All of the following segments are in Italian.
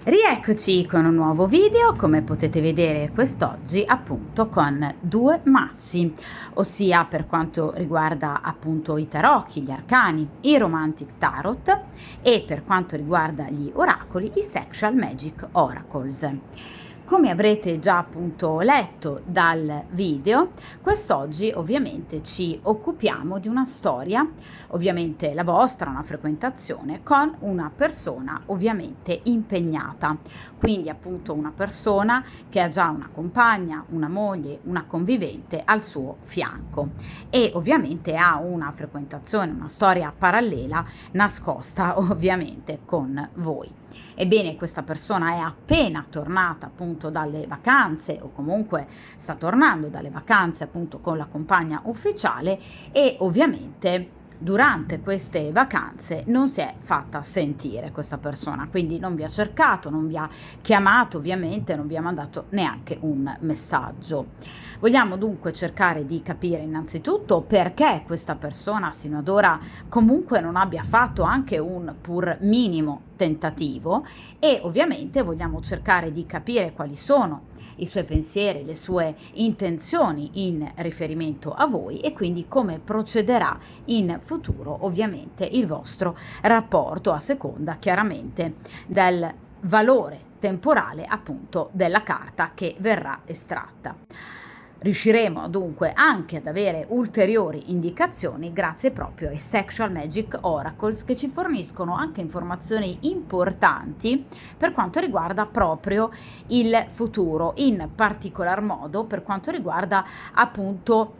Rieccoci con un nuovo video, come potete vedere quest'oggi appunto con due mazzi, ossia per quanto riguarda appunto i tarocchi, gli arcani, i Romantic Tarot e per quanto riguarda gli oracoli, i Sexual Magic Oracles. Come avrete già appunto letto dal video, quest'oggi ovviamente ci occupiamo di una storia, ovviamente la vostra, una frequentazione con una persona ovviamente impegnata, quindi appunto una persona che ha già una compagna, una moglie, una convivente al suo fianco e ovviamente ha una frequentazione, una storia parallela nascosta ovviamente con voi. Ebbene, questa persona è appena tornata appunto dalle vacanze o comunque sta tornando dalle vacanze appunto con la compagna ufficiale e ovviamente durante queste vacanze non si è fatta sentire questa persona, quindi non vi ha cercato, non vi ha chiamato, ovviamente non vi ha mandato neanche un messaggio. Vogliamo dunque cercare di capire innanzitutto perché questa persona sino ad ora comunque non abbia fatto anche un pur minimo tentativo e ovviamente vogliamo cercare di capire quali sono i suoi pensieri, le sue intenzioni in riferimento a voi e quindi come procederà in futuro ovviamente il vostro rapporto a seconda chiaramente del valore temporale appunto della carta che verrà estratta. Riusciremo dunque anche ad avere ulteriori indicazioni grazie proprio ai Sexual Magic Oracles che ci forniscono anche informazioni importanti per quanto riguarda proprio il futuro, in particolar modo per quanto riguarda appunto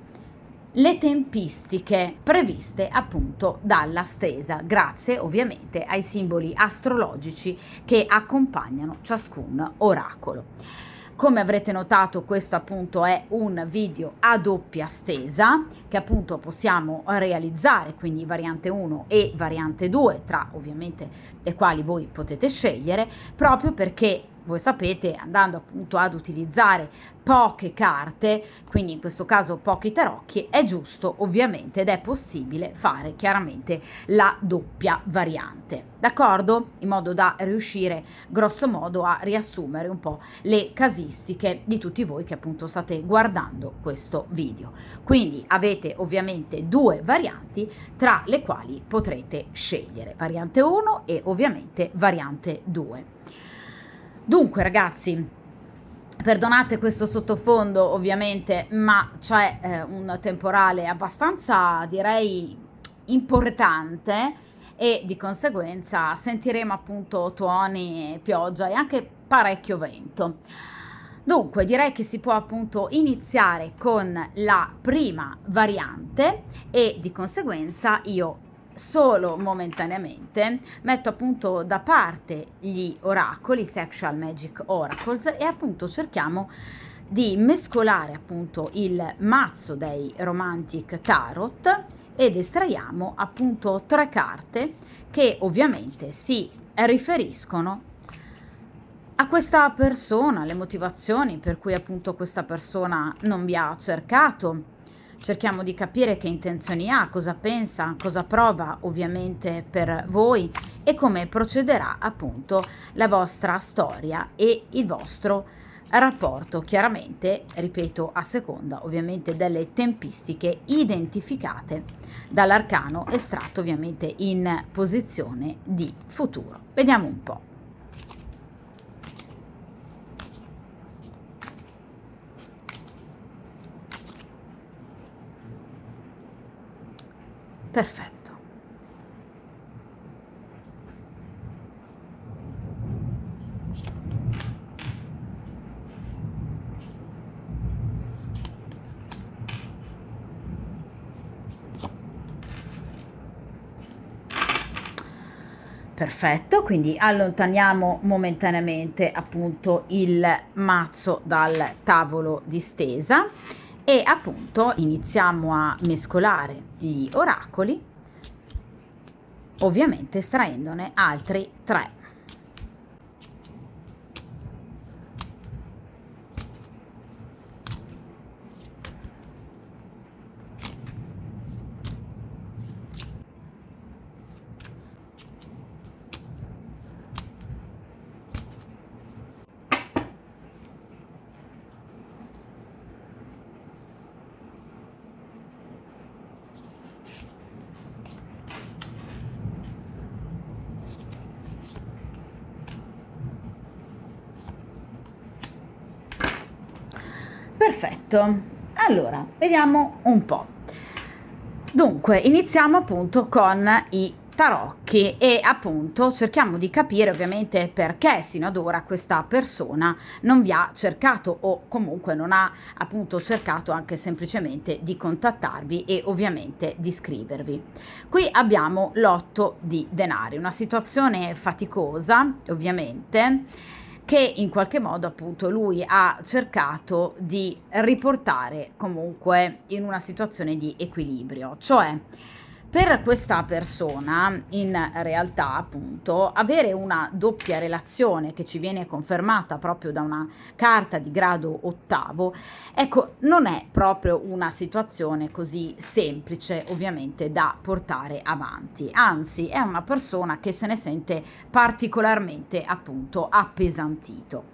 le tempistiche previste appunto dalla stesa, grazie ovviamente ai simboli astrologici che accompagnano ciascun oracolo. Come avrete notato, questo appunto è un video a doppia stesa che appunto possiamo realizzare, quindi variante 1 e variante 2, tra ovviamente le quali voi potete scegliere, proprio perché voi sapete, andando appunto ad utilizzare poche carte, quindi in questo caso pochi tarocchi, è giusto ovviamente ed è possibile fare chiaramente la doppia variante, d'accordo? In modo da riuscire grosso modo a riassumere un po' le casistiche di tutti voi che appunto state guardando questo video. Quindi avete ovviamente due varianti tra le quali potrete scegliere, variante 1 e ovviamente variante 2. Dunque ragazzi, perdonate questo sottofondo ovviamente, ma c'è un temporale abbastanza direi importante e di conseguenza sentiremo appunto tuoni, pioggia e anche parecchio vento. Dunque direi che si può appunto iniziare con la prima variante e di conseguenza io solo momentaneamente metto appunto da parte gli oracoli, Sexual Magic Oracles, e appunto cerchiamo di mescolare appunto il mazzo dei Romantic Tarot ed estraiamo appunto tre carte che ovviamente si riferiscono a questa persona, le motivazioni per cui appunto questa persona non vi ha cercato. Cerchiamo di capire che intenzioni ha, cosa pensa, cosa prova ovviamente per voi e come procederà appunto la vostra storia e il vostro rapporto, chiaramente, ripeto, a seconda ovviamente delle tempistiche identificate dall'arcano estratto ovviamente in posizione di futuro. Vediamo un po'. Perfetto. Perfetto, quindi allontaniamo momentaneamente appunto il mazzo dal tavolo di stesa e appunto iniziamo a mescolare gli oracoli, ovviamente estraendone altri 3. Perfetto, allora vediamo un po'. Dunque, iniziamo appunto con i tarocchi e appunto cerchiamo di capire ovviamente perché sino ad ora questa persona non vi ha cercato o comunque non ha appunto cercato anche semplicemente di contattarvi e ovviamente di scrivervi. Qui abbiamo l'otto di denari, una situazione faticosa ovviamente, che in qualche modo appunto lui ha cercato di riportare comunque in una situazione di equilibrio, cioè per questa persona in realtà appunto avere una doppia relazione che ci viene confermata proprio da una carta di grado ottavo, ecco, non è proprio una situazione così semplice ovviamente da portare avanti, anzi è una persona che se ne sente particolarmente appunto appesantito.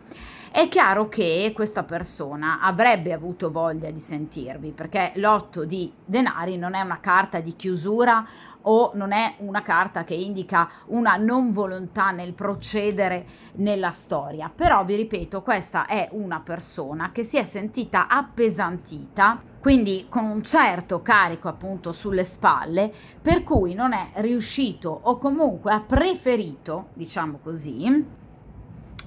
È chiaro che questa persona avrebbe avuto voglia di sentirvi, perché l'otto di denari non è una carta di chiusura o non è una carta che indica una non volontà nel procedere nella storia, però vi ripeto, questa è una persona che si è sentita appesantita, quindi con un certo carico appunto sulle spalle, per cui non è riuscito o comunque ha preferito, diciamo così,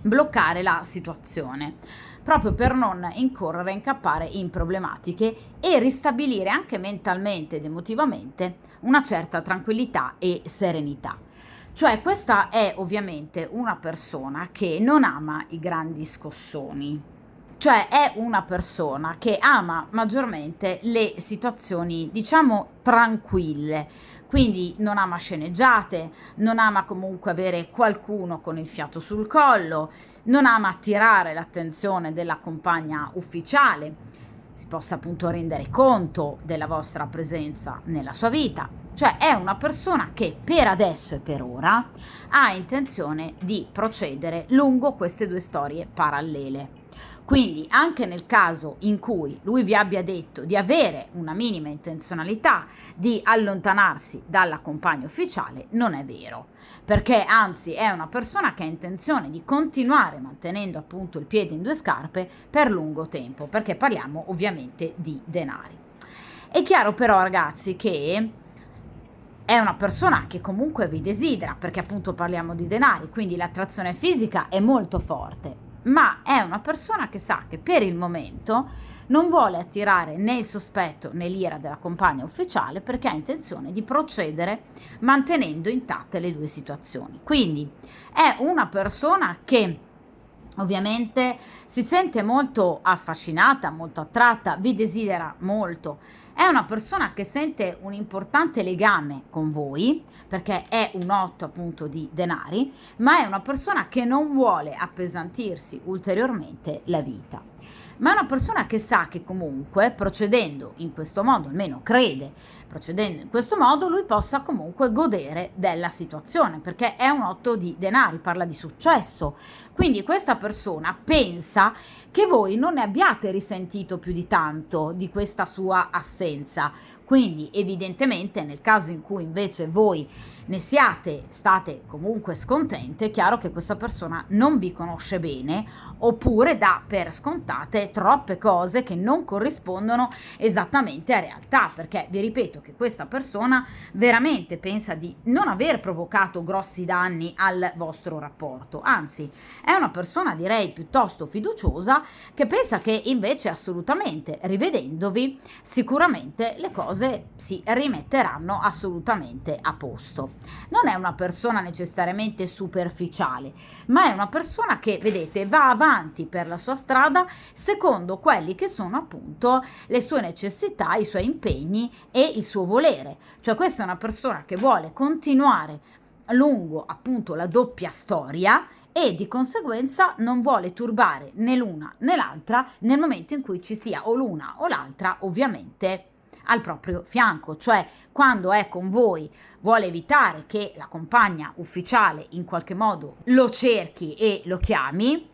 bloccare la situazione, proprio per non incorrere, incappare in problematiche e ristabilire anche mentalmente ed emotivamente una certa tranquillità e serenità. Cioè questa è ovviamente una persona che non ama i grandi scossoni, cioè è una persona che ama maggiormente le situazioni, diciamo, tranquille, quindi non ama sceneggiate, non ama comunque avere qualcuno con il fiato sul collo, non ama attirare l'attenzione della compagna ufficiale, si possa appunto rendere conto della vostra presenza nella sua vita. Cioè è una persona che per adesso e per ora ha intenzione di procedere lungo queste due storie parallele. Quindi anche nel caso in cui lui vi abbia detto di avere una minima intenzionalità di allontanarsi dalla compagna ufficiale, non è vero, perché anzi è una persona che ha intenzione di continuare mantenendo appunto il piede in due scarpe per lungo tempo, perché parliamo ovviamente di denari. È chiaro però, ragazzi, che è una persona che comunque vi desidera, perché appunto parliamo di denari, quindi l'attrazione fisica è molto forte, ma è una persona che sa che per il momento non vuole attirare né il sospetto né l'ira della compagna ufficiale, perché ha intenzione di procedere mantenendo intatte le due situazioni. Quindi è una persona che ovviamente si sente molto affascinata, molto attratta, vi desidera molto. È una persona che sente un importante legame con voi, perché è un 8 appunto di denari, ma è una persona che non vuole appesantirsi ulteriormente la vita. Ma è una persona che sa che comunque procedendo in questo modo, almeno crede, procedendo in questo modo lui possa comunque godere della situazione, perché è un 8 di denari, parla di successo. Quindi questa persona pensa che voi non ne abbiate risentito più di tanto di questa sua assenza. Quindi evidentemente nel caso in cui invece voi ne siate state comunque scontente, è chiaro che questa persona non vi conosce bene oppure dà per scontate troppe cose che non corrispondono esattamente a realtà, perché vi ripeto che questa persona veramente pensa di non aver provocato grossi danni al vostro rapporto, anzi è una persona direi piuttosto fiduciosa che pensa che invece assolutamente rivedendovi sicuramente le cose si rimetteranno assolutamente a posto. Non è una persona necessariamente superficiale, ma è una persona che, vedete, va avanti per la sua strada secondo quelli che sono appunto le sue necessità, i suoi impegni e il suo volere. Cioè questa è una persona che vuole continuare lungo appunto la doppia storia e di conseguenza non vuole turbare né l'una né l'altra nel momento in cui ci sia o l'una o l'altra ovviamente al proprio fianco, cioè quando è con voi vuole evitare che la compagna ufficiale in qualche modo lo cerchi e lo chiami,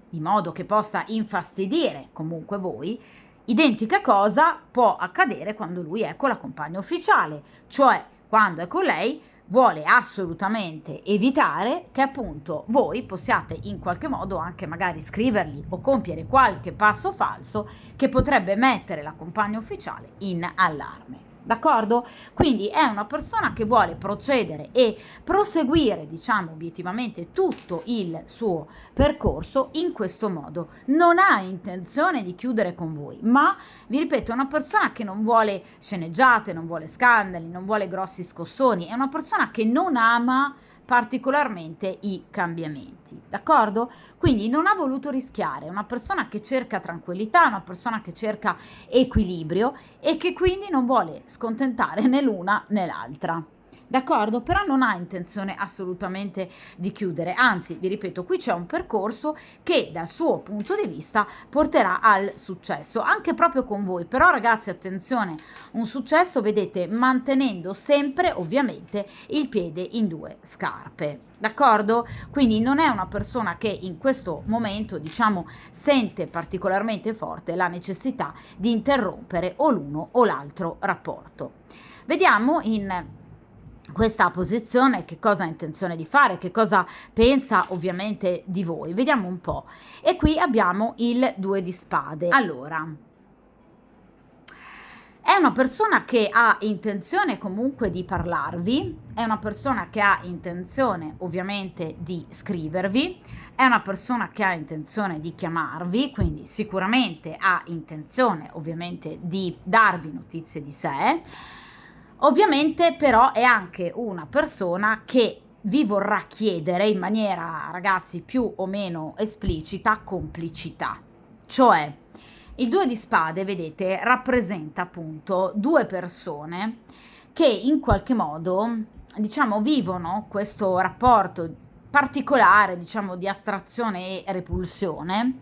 di modo che possa infastidire comunque voi. Identica cosa può accadere quando lui è con la compagna ufficiale, cioè quando è con lei vuole assolutamente evitare che appunto voi possiate in qualche modo anche magari scrivergli o compiere qualche passo falso che potrebbe mettere la compagna ufficiale in allarme. D'accordo? Quindi è una persona che vuole procedere e proseguire, diciamo, obiettivamente tutto il suo percorso in questo modo. Non ha intenzione di chiudere con voi, ma vi ripeto, è una persona che non vuole sceneggiate, non vuole scandali, non vuole grossi scossoni, è una persona che non ama particolarmente i cambiamenti, d'accordo? Quindi non ha voluto rischiare, è una persona che cerca tranquillità, una persona che cerca equilibrio e che quindi non vuole scontentare né l'una né l'altra. D'accordo? Però non ha intenzione assolutamente di chiudere, anzi, vi ripeto, qui c'è un percorso che dal suo punto di vista porterà al successo, anche proprio con voi. Però ragazzi, attenzione, un successo, vedete, mantenendo sempre ovviamente il piede in due scarpe. D'accordo? Quindi non è una persona che in questo momento, diciamo, sente particolarmente forte la necessità di interrompere o l'uno o l'altro rapporto. Vediamo in questa posizione che cosa ha intenzione di fare, che cosa pensa ovviamente di voi. Vediamo un po'. E qui abbiamo il 2 di spade. Allora, è una persona che ha intenzione comunque di parlarvi, è una persona che ha intenzione ovviamente di scrivervi, è una persona che ha intenzione di chiamarvi, quindi sicuramente ha intenzione ovviamente di darvi notizie di sé. Ovviamente però è anche una persona che vi vorrà chiedere in maniera, ragazzi, più o meno esplicita complicità. Cioè, il 2 di spade, vedete, rappresenta appunto due persone che in qualche modo, diciamo, vivono questo rapporto particolare, diciamo, di attrazione e repulsione,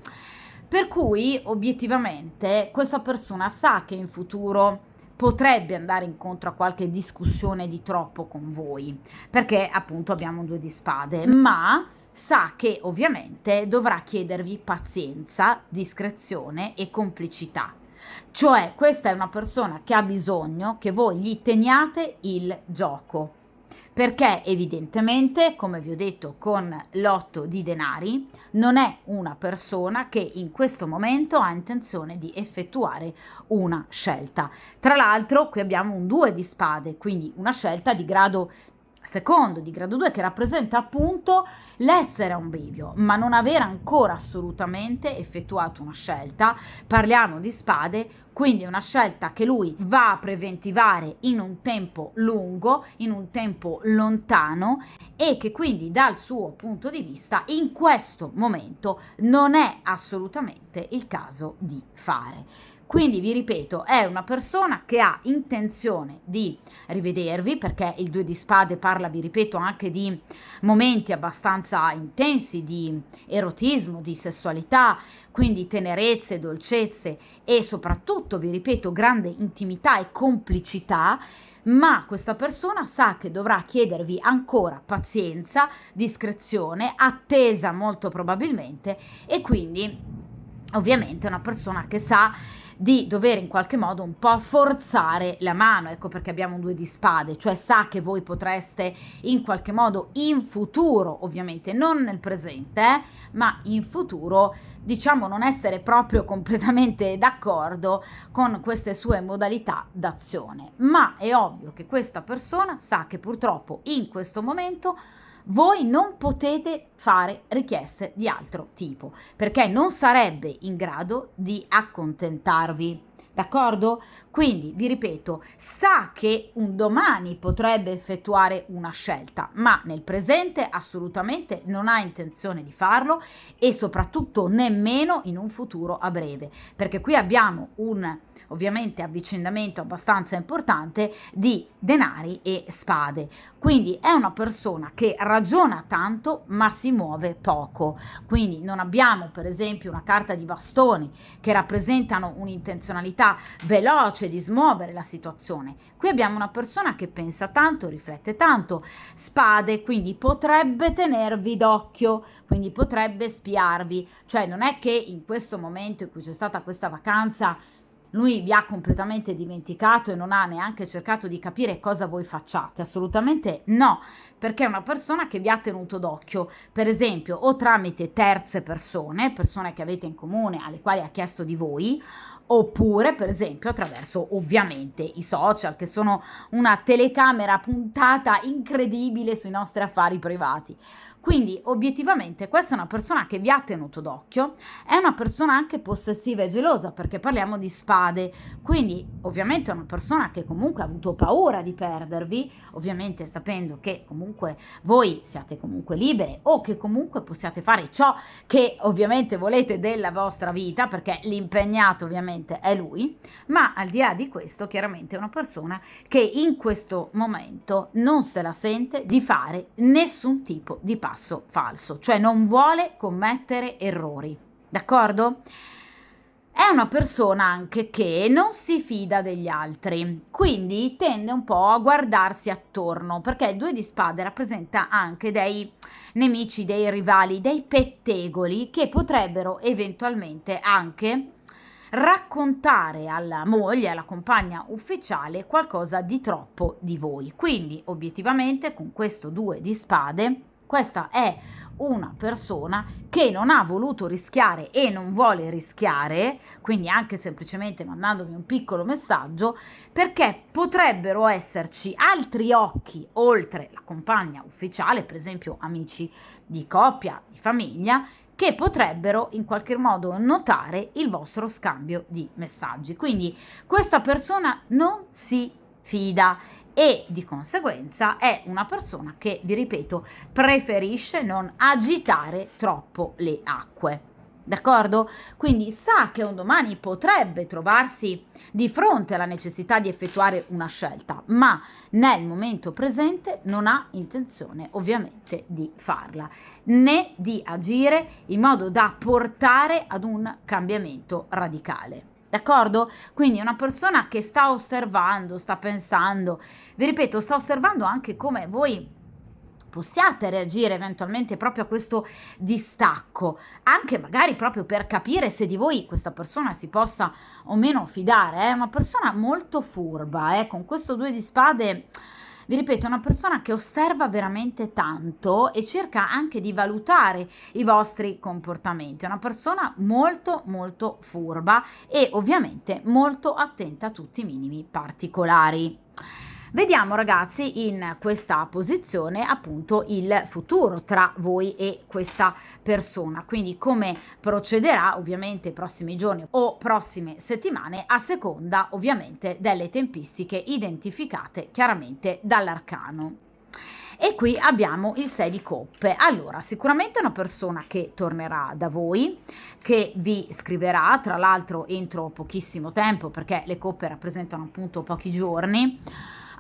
per cui obiettivamente questa persona sa che in futuro potrebbe andare incontro a qualche discussione di troppo con voi, perché appunto abbiamo un 2 di spade, ma sa che ovviamente dovrà chiedervi pazienza, discrezione e complicità. Cioè, questa è una persona che ha bisogno che voi gli teniate il gioco, perché evidentemente, come vi ho detto con l'8 di denari, non è una persona che in questo momento ha intenzione di effettuare una scelta. Tra l'altro qui abbiamo un 2 di spade, quindi una scelta di grado secondo, di grado 2, che rappresenta appunto l'essere a un bivio, ma non aver ancora assolutamente effettuato una scelta. Parliamo di spade, quindi è una scelta che lui va a preventivare in un tempo lungo, in un tempo lontano, e che quindi dal suo punto di vista in questo momento non è assolutamente il caso di fare. Quindi vi ripeto, è una persona che ha intenzione di rivedervi, perché il 2 di spade parla, vi ripeto, anche di momenti abbastanza intensi di erotismo, di sessualità, quindi tenerezze, dolcezze e soprattutto, vi ripeto, grande intimità e complicità. Ma questa persona sa che dovrà chiedervi ancora pazienza, discrezione, attesa molto probabilmente, e quindi ovviamente è una persona che sa di dover in qualche modo un po' forzare la mano, ecco perché abbiamo un 2 di spade, cioè sa che voi potreste in qualche modo in futuro, ovviamente non nel presente, ma in futuro, diciamo, non essere proprio completamente d'accordo con queste sue modalità d'azione. Ma è ovvio che questa persona sa che purtroppo in questo momento voi non potete fare richieste di altro tipo, perché non sarebbe in grado di accontentarvi, d'accordo? Quindi, vi ripeto, sa che un domani potrebbe effettuare una scelta, ma nel presente assolutamente non ha intenzione di farlo, e soprattutto nemmeno in un futuro a breve, perché qui abbiamo un ovviamente avvicendamento abbastanza importante di denari e spade. Quindi è una persona che ragiona tanto ma si muove poco. Quindi non abbiamo per esempio una carta di bastoni che rappresentano un'intenzionalità veloce di smuovere la situazione. Qui abbiamo una persona che pensa tanto, riflette tanto. Spade, quindi potrebbe tenervi d'occhio, quindi potrebbe spiarvi, cioè non è che in questo momento in cui c'è stata questa vacanza Lui vi ha completamente dimenticato e non ha neanche cercato di capire cosa voi facciate, assolutamente no, perché è una persona che vi ha tenuto d'occhio, per esempio, o tramite terze persone, persone che avete in comune, alle quali ha chiesto di voi, oppure per esempio attraverso ovviamente i social, che sono una telecamera puntata incredibile sui nostri affari privati. Quindi obiettivamente questa è una persona che vi ha tenuto d'occhio, è una persona anche possessiva e gelosa, perché parliamo di spade, quindi ovviamente è una persona che comunque ha avuto paura di perdervi, ovviamente sapendo che comunque voi siate comunque libere o che comunque possiate fare ciò che ovviamente volete della vostra vita, perché l'impegnato ovviamente è lui, ma al di là di questo chiaramente è una persona che in questo momento non se la sente di fare nessun tipo di passo falso, cioè non vuole commettere errori, d'accordo? È una persona anche che non si fida degli altri, quindi tende un po' a guardarsi attorno, perché il 2 di spade rappresenta anche dei nemici, dei rivali, dei pettegoli che potrebbero eventualmente anche raccontare alla moglie, alla compagna ufficiale qualcosa di troppo di voi. Quindi obiettivamente con questo 2 di spade, questa è una persona che non ha voluto rischiare e non vuole rischiare, quindi anche semplicemente mandandovi un piccolo messaggio, perché potrebbero esserci altri occhi oltre la compagna ufficiale, per esempio amici di coppia, di famiglia, che potrebbero in qualche modo notare il vostro scambio di messaggi. Quindi questa persona non si fida e di conseguenza è una persona che, vi ripeto, preferisce non agitare troppo le acque. D'accordo? Quindi sa che un domani potrebbe trovarsi di fronte alla necessità di effettuare una scelta, ma nel momento presente non ha intenzione ovviamente di farla, né di agire in modo da portare ad un cambiamento radicale. D'accordo? Quindi è una persona che sta osservando, sta pensando, vi ripeto, sta osservando anche come voi possiate reagire eventualmente proprio a questo distacco, anche magari proprio per capire se di voi questa persona si possa o meno fidare. È una persona molto furba, con questo 2 di spade. Vi ripeto, è una persona che osserva veramente tanto e cerca anche di valutare i vostri comportamenti. È una persona molto molto furba e ovviamente molto attenta a tutti i minimi particolari. Vediamo ragazzi in questa posizione appunto il futuro tra voi e questa persona, quindi come procederà ovviamente i prossimi giorni o prossime settimane a seconda ovviamente delle tempistiche identificate chiaramente dall'arcano. E qui abbiamo il 6 di coppe. Allora, sicuramente è una persona che tornerà da voi, che vi scriverà, tra l'altro entro pochissimo tempo, perché le coppe rappresentano appunto pochi giorni,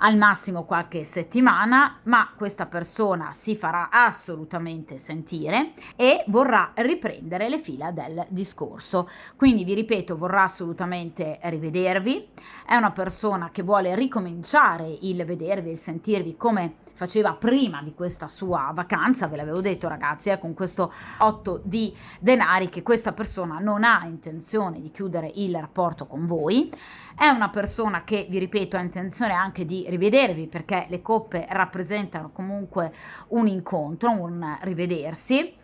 al massimo qualche settimana, ma questa persona si farà assolutamente sentire e vorrà riprendere le fila del discorso. Quindi vi ripeto, vorrà assolutamente rivedervi, è una persona che vuole ricominciare il vedervi, il sentirvi come faceva prima di questa sua vacanza. Ve l'avevo detto ragazzi, con questo 8 di denari, che questa persona non ha intenzione di chiudere il rapporto con voi. È una persona che, vi ripeto, ha intenzione anche di rivedervi, perché le coppe rappresentano comunque un incontro, un rivedersi,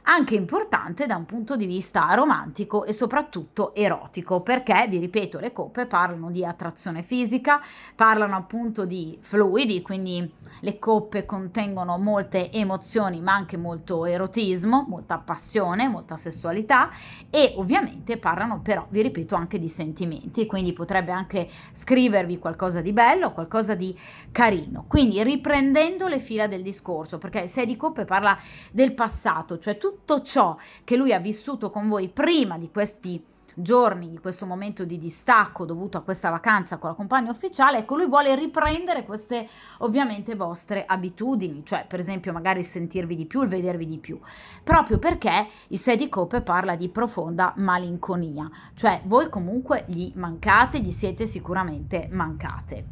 anche importante da un punto di vista romantico e soprattutto erotico, perché vi ripeto, le coppe parlano di attrazione fisica, parlano appunto di fluidi, quindi le coppe contengono molte emozioni ma anche molto erotismo, molta passione, molta sessualità, e ovviamente parlano però, vi ripeto, anche di sentimenti, quindi potrebbe anche scrivervi qualcosa di bello, qualcosa di carino. Quindi riprendendo le fila del discorso, perché il 6 di coppe parla del passato, cioè tutto ciò che lui ha vissuto con voi prima di questi giorni, di questo momento di distacco dovuto a questa vacanza con la compagna ufficiale. Ecco, lui vuole riprendere queste ovviamente vostre abitudini, cioè per esempio magari il sentirvi di più, il vedervi di più, proprio perché il 6 di coppe parla di profonda malinconia, cioè voi comunque gli mancate, gli siete sicuramente mancate.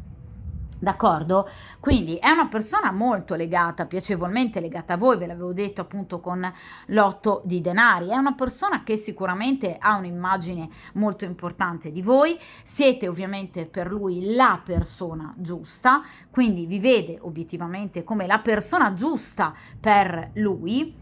D'accordo? Quindi è una persona molto legata, piacevolmente legata a voi, ve l'avevo detto appunto con l'8 di denari, è una persona che sicuramente ha un'immagine molto importante di voi, siete ovviamente per lui la persona giusta, quindi vi vede obiettivamente come la persona giusta per lui.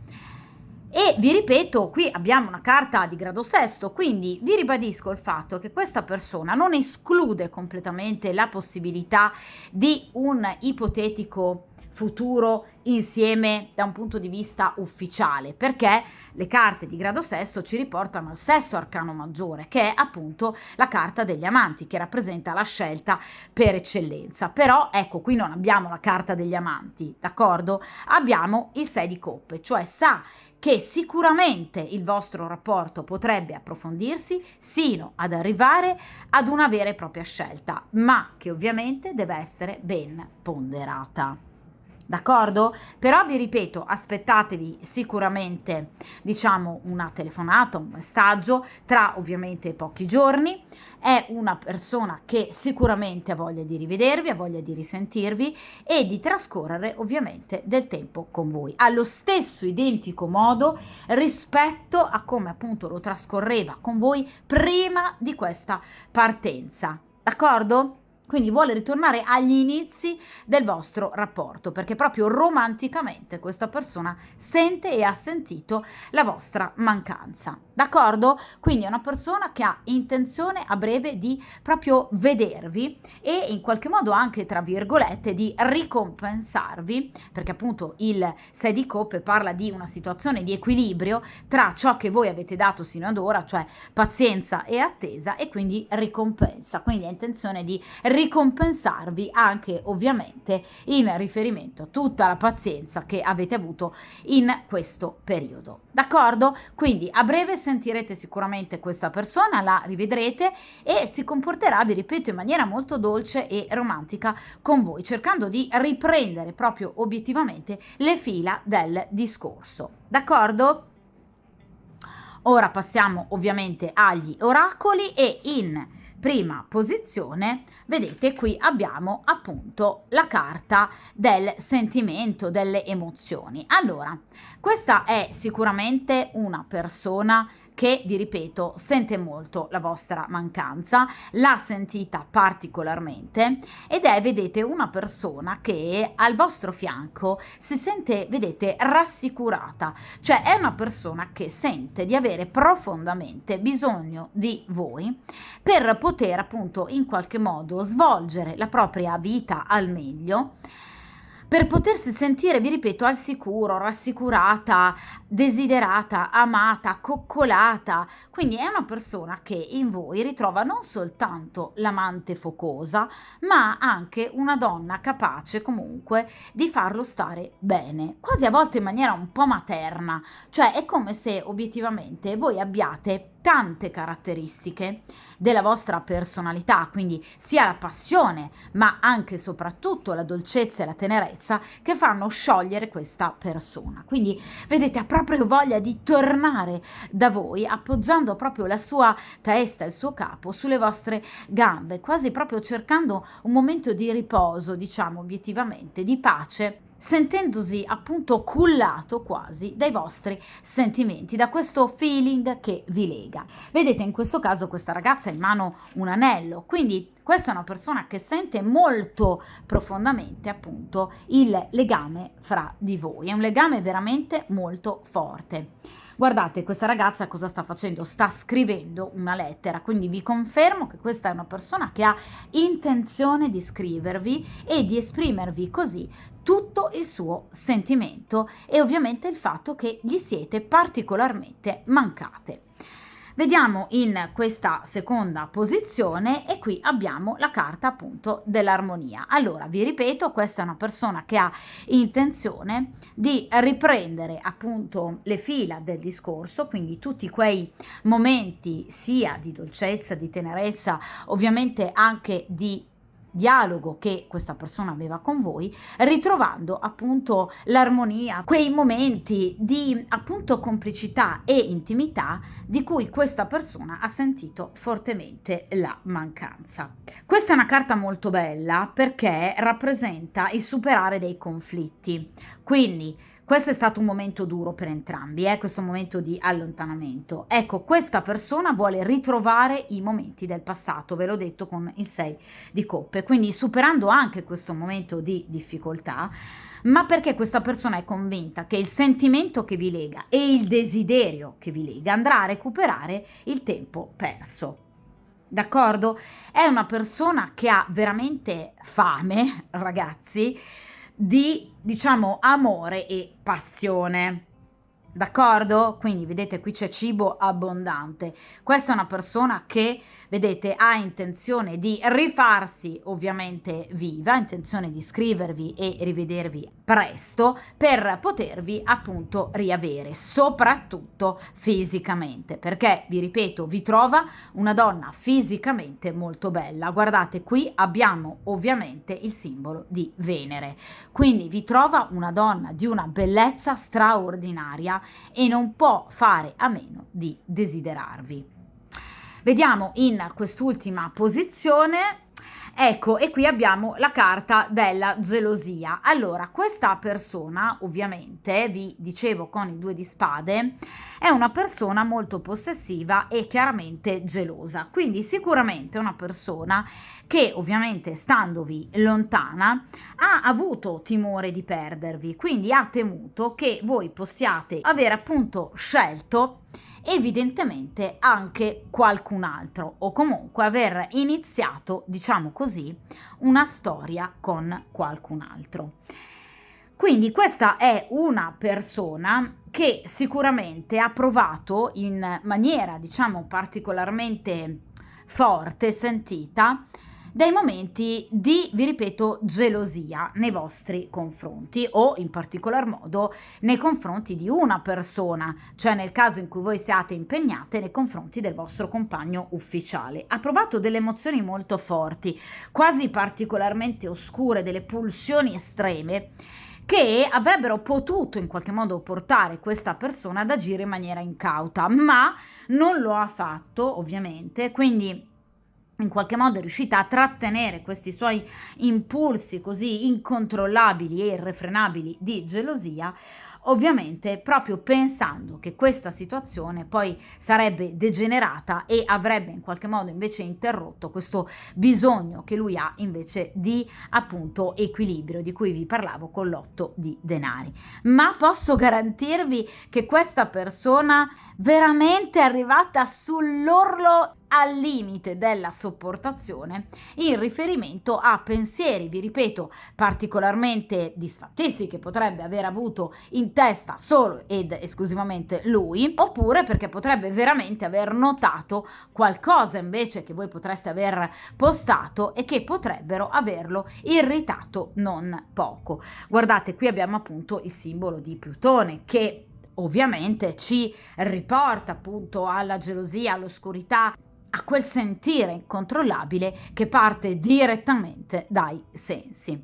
E vi ripeto, qui abbiamo una carta di grado sesto, quindi vi ribadisco il fatto che questa persona non esclude completamente la possibilità di un ipotetico futuro insieme da un punto di vista ufficiale, perché le carte di grado sesto ci riportano al sesto arcano maggiore, che è appunto la carta degli amanti, che rappresenta la scelta per eccellenza. Però ecco, qui non abbiamo la carta degli amanti, d'accordo? Abbiamo il 6 di coppe, cioè sa che sicuramente il vostro rapporto potrebbe approfondirsi sino ad arrivare ad una vera e propria scelta, ma che ovviamente deve essere ben ponderata. D'accordo? Però vi ripeto, aspettatevi sicuramente, diciamo, una telefonata, un messaggio tra ovviamente pochi giorni. È una persona che sicuramente ha voglia di rivedervi, ha voglia di risentirvi e di trascorrere ovviamente del tempo con voi, allo stesso identico modo rispetto a come appunto lo trascorreva con voi prima di questa partenza. D'accordo? Quindi vuole ritornare agli inizi del vostro rapporto, perché proprio romanticamente questa persona sente e ha sentito la vostra mancanza. D'accordo? Quindi è una persona che ha intenzione a breve di proprio vedervi e in qualche modo anche, tra virgolette, di ricompensarvi, perché appunto il 6 di coppe parla di una situazione di equilibrio tra ciò che voi avete dato sino ad ora, cioè pazienza e attesa, e quindi ricompensa. Quindi ha intenzione di ricompensarvi anche ovviamente in riferimento a tutta la pazienza che avete avuto in questo periodo. D'accordo? Quindi a breve sentirete sicuramente questa persona, la rivedrete e si comporterà, vi ripeto, in maniera molto dolce e romantica con voi, cercando di riprendere proprio obiettivamente le fila del discorso. D'accordo? Ora passiamo ovviamente agli oracoli e in prima posizione, vedete qui abbiamo appunto la carta del sentimento, delle emozioni. Allora, questa è sicuramente una persona che, vi ripeto, sente molto la vostra mancanza, l'ha sentita particolarmente ed è, vedete, una persona che al vostro fianco si sente, vedete, rassicurata, cioè è una persona che sente di avere profondamente bisogno di voi per poter appunto in qualche modo svolgere la propria vita al meglio, per potersi sentire, vi ripeto, al sicuro, rassicurata, desiderata, amata, coccolata. Quindi è una persona che in voi ritrova non soltanto l'amante focosa, ma anche una donna capace comunque di farlo stare bene, quasi a volte in maniera un po' materna. Cioè è come se obiettivamente voi abbiate tante caratteristiche della vostra personalità, quindi sia la passione, ma anche e soprattutto la dolcezza e la tenerezza che fanno sciogliere questa persona. Quindi vedete, ha proprio voglia di tornare da voi, appoggiando proprio la sua testa, il suo capo sulle vostre gambe, quasi proprio cercando un momento di riposo, diciamo obiettivamente, di pace, sentendosi appunto cullato quasi dai vostri sentimenti, da questo feeling che vi lega. Vedete, in questo caso questa ragazza ha in mano un anello, quindi questa è una persona che sente molto profondamente appunto il legame fra di voi, è un legame veramente molto forte. Guardate, questa ragazza cosa sta facendo? Sta scrivendo una lettera, quindi vi confermo che questa è una persona che ha intenzione di scrivervi e di esprimervi così tutto il suo sentimento e ovviamente il fatto che gli siete particolarmente mancate. Vediamo in questa seconda posizione e qui abbiamo la carta appunto dell'armonia. Allora, vi ripeto, questa è una persona che ha intenzione di riprendere appunto le fila del discorso, quindi tutti quei momenti sia di dolcezza, di tenerezza, ovviamente anche di dialogo che questa persona aveva con voi, ritrovando appunto l'armonia, quei momenti di appunto complicità e intimità di cui questa persona ha sentito fortemente la mancanza. Questa è una carta molto bella perché rappresenta il superare dei conflitti, quindi questo è stato un momento duro per entrambi, questo momento di allontanamento. Ecco, questa persona vuole ritrovare i momenti del passato, ve l'ho detto con il 6 di coppe, quindi superando anche questo momento di difficoltà, ma perché questa persona è convinta che il sentimento che vi lega e il desiderio che vi lega andrà a recuperare il tempo perso. D'accordo? È una persona che ha veramente fame, ragazzi, di, diciamo, amore e passione. D'accordo? Quindi vedete qui c'è cibo abbondante. Questa è una persona che, vedete, ha intenzione di rifarsi ovviamente viva, intenzione di scrivervi e rivedervi presto per potervi appunto riavere, soprattutto fisicamente, perché vi ripeto, vi trova una donna fisicamente molto bella. Guardate, qui abbiamo ovviamente il simbolo di Venere, quindi vi trova una donna di una bellezza straordinaria e non può fare a meno di desiderarvi. Vediamo in quest'ultima posizione. Ecco, e qui abbiamo la carta della gelosia. Allora, questa persona, ovviamente, vi dicevo con i 2 di spade, è una persona molto possessiva e chiaramente gelosa. Quindi sicuramente una persona che, ovviamente, standovi lontana, ha avuto timore di perdervi, quindi ha temuto che voi possiate aver appunto scelto evidentemente anche qualcun altro o comunque aver iniziato, diciamo così, una storia con qualcun altro. Quindi questa è una persona che sicuramente ha provato in maniera, diciamo, particolarmente forte, sentita, dei momenti di, vi ripeto, gelosia nei vostri confronti o in particolar modo nei confronti di una persona, cioè nel caso in cui voi siate impegnate nei confronti del vostro compagno ufficiale. Ha provato delle emozioni molto forti, quasi particolarmente oscure, delle pulsioni estreme che avrebbero potuto in qualche modo portare questa persona ad agire in maniera incauta, ma non lo ha fatto ovviamente, quindi in qualche modo è riuscita a trattenere questi suoi impulsi così incontrollabili e irrefrenabili di gelosia, ovviamente proprio pensando che questa situazione poi sarebbe degenerata e avrebbe in qualche modo invece interrotto questo bisogno che lui ha invece di appunto equilibrio di cui vi parlavo con l'8 di denari. Ma posso garantirvi che questa persona veramente è arrivata sull'orlo al limite della sopportazione in riferimento a pensieri, vi ripeto, particolarmente disfattisti che potrebbe aver avuto in testa solo ed esclusivamente lui, oppure perché potrebbe veramente aver notato qualcosa invece che voi potreste aver postato e che potrebbero averlo irritato non poco. Guardate, qui abbiamo appunto il simbolo di Plutone che ovviamente ci riporta appunto alla gelosia, all'oscurità, a quel sentire incontrollabile che parte direttamente dai sensi.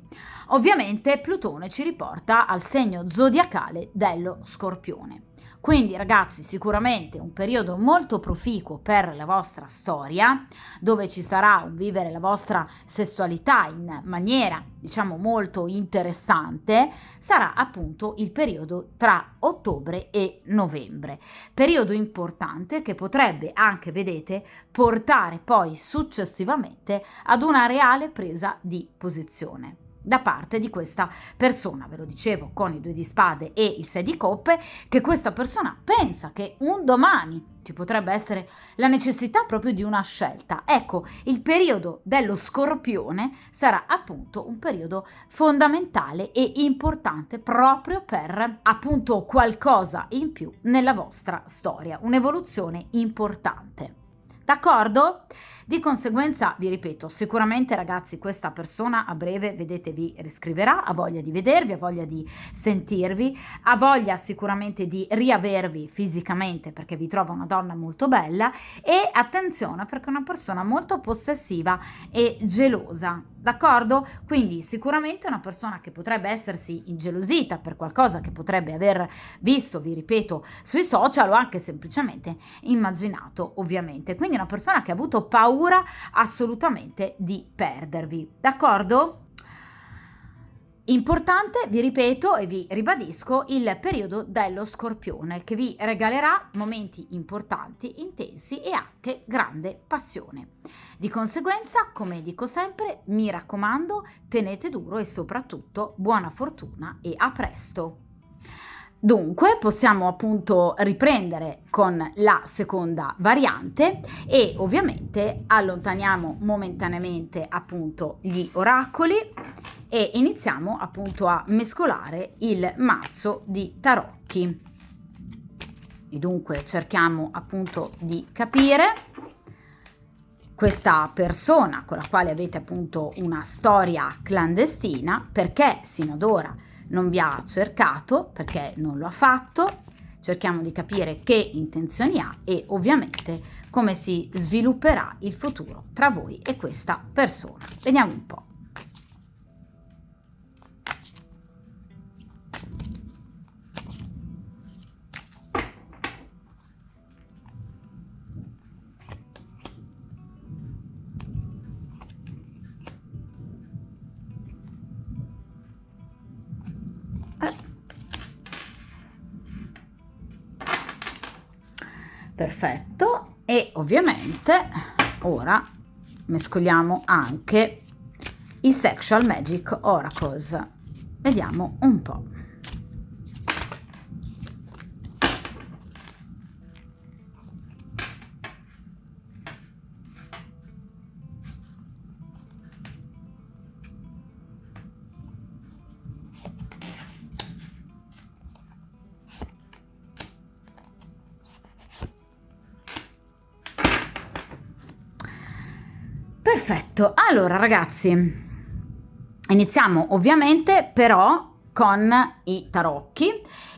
Ovviamente Plutone ci riporta al segno zodiacale dello Scorpione. Quindi ragazzi, sicuramente un periodo molto proficuo per la vostra storia, dove ci sarà un vivere la vostra sessualità in maniera, diciamo, molto interessante, sarà appunto il periodo tra ottobre e novembre. Periodo importante che potrebbe anche, vedete, portare poi successivamente ad una reale presa di posizione da parte di questa persona. Ve lo dicevo con i 2 di spade e il 6 di coppe, che questa persona pensa che un domani ci potrebbe essere la necessità proprio di una scelta. Ecco, il periodo dello Scorpione sarà appunto un periodo fondamentale e importante proprio per appunto qualcosa in più nella vostra storia, un'evoluzione importante. D'accordo? Di conseguenza, vi ripeto, sicuramente ragazzi questa persona a breve, vedete, vi riscriverà, ha voglia di vedervi, ha voglia di sentirvi, ha voglia sicuramente di riavervi fisicamente perché vi trova una donna molto bella e attenzione perché è una persona molto possessiva e gelosa. d'accordo? Quindi sicuramente una persona che potrebbe essersi ingelosita per qualcosa che potrebbe aver visto, vi ripeto, sui social o anche semplicemente immaginato, ovviamente. Quindi una persona che ha avuto paura assolutamente di perdervi, d'accordo? Importante, vi ripeto e vi ribadisco, il periodo dello Scorpione, che vi regalerà momenti importanti, intensi e anche grande passione. Di conseguenza, come dico sempre, mi raccomando, tenete duro e soprattutto buona fortuna e a presto! Dunque possiamo appunto riprendere con la seconda variante e ovviamente allontaniamo momentaneamente appunto gli oracoli e iniziamo appunto a mescolare il mazzo di tarocchi. E dunque cerchiamo appunto di capire questa persona con la quale avete appunto una storia clandestina, perché sino ad ora non vi ha cercato, perché non lo ha fatto. Cerchiamo di capire che intenzioni ha e ovviamente come si svilupperà il futuro tra voi e questa persona. Vediamo un po'. Perfetto, e ovviamente ora mescoliamo anche i Sexual Magic Oracles. Vediamo un po'. Perfetto, allora ragazzi, iniziamo ovviamente però con i tarocchi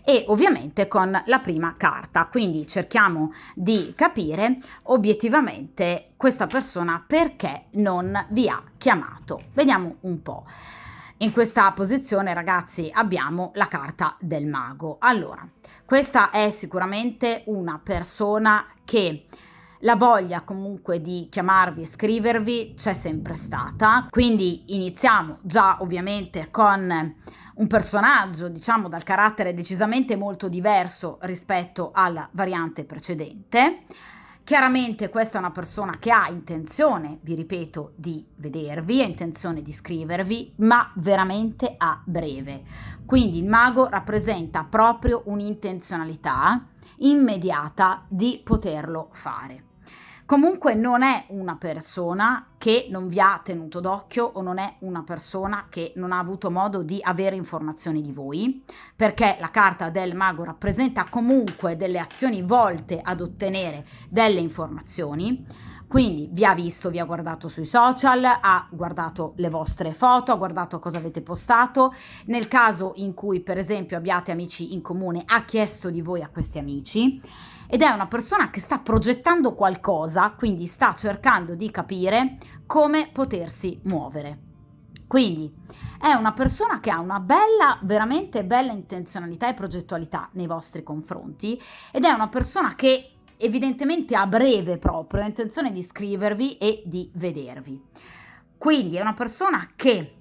e ovviamente con la prima carta, quindi cerchiamo di capire obiettivamente questa persona perché non vi ha chiamato. Vediamo un po'. In questa posizione, ragazzi, abbiamo la carta del mago. Allora, questa è sicuramente una persona che la voglia comunque di chiamarvi e scrivervi c'è sempre stata, quindi iniziamo già ovviamente con un personaggio, diciamo, dal carattere decisamente molto diverso rispetto alla variante precedente. Chiaramente questa è una persona che ha intenzione, vi ripeto, di vedervi, ha intenzione di scrivervi, ma veramente a breve. Quindi il mago rappresenta proprio un'intenzionalità immediata di poterlo fare. Comunque non è una persona che non vi ha tenuto d'occhio o non è una persona che non ha avuto modo di avere informazioni di voi, perché la carta del mago rappresenta comunque delle azioni volte ad ottenere delle informazioni. Quindi vi ha visto, vi ha guardato sui social, ha guardato le vostre foto, ha guardato cosa avete postato. Nel caso in cui per esempio abbiate amici in comune, ha chiesto di voi a questi amici. Ed è una persona che sta progettando qualcosa, quindi sta cercando di capire come potersi muovere. Quindi è una persona che ha una bella, veramente bella intenzionalità e progettualità nei vostri confronti ed è una persona che evidentemente a breve proprio ha intenzione di scrivervi e di vedervi. Quindi è una persona che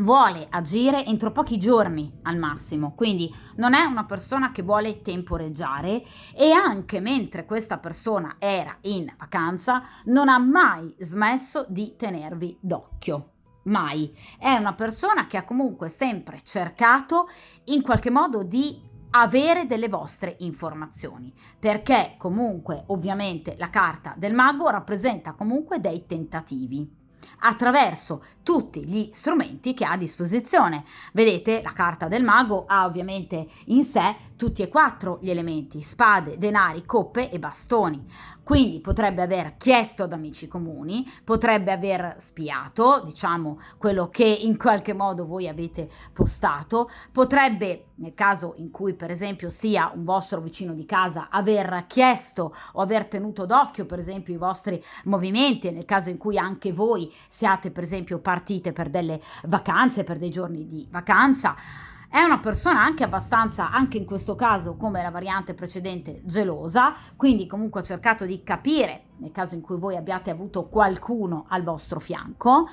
vuole agire entro pochi giorni al massimo, quindi non è una persona che vuole temporeggiare e anche mentre questa persona era in vacanza non ha mai smesso di tenervi d'occhio. Mai. È una persona che ha comunque sempre cercato in qualche modo di avere delle vostre informazioni, perché comunque ovviamente la carta del mago rappresenta comunque dei tentativi attraverso tutti gli strumenti che ha a disposizione. Vedete, la carta del mago ha ovviamente in sé tutti e quattro gli elementi: spade, denari, coppe e bastoni. Quindi potrebbe aver chiesto ad amici comuni, potrebbe aver spiato, diciamo, quello che in qualche modo voi avete postato, potrebbe, nel caso in cui per esempio sia un vostro vicino di casa, aver chiesto o aver tenuto d'occhio per esempio i vostri movimenti, e nel caso in cui anche voi siate per esempio partite per delle vacanze, per dei giorni di vacanza. È una persona anche abbastanza, anche in questo caso come la variante precedente, gelosa, quindi comunque ha cercato di capire nel caso in cui voi abbiate avuto qualcuno al vostro fianco,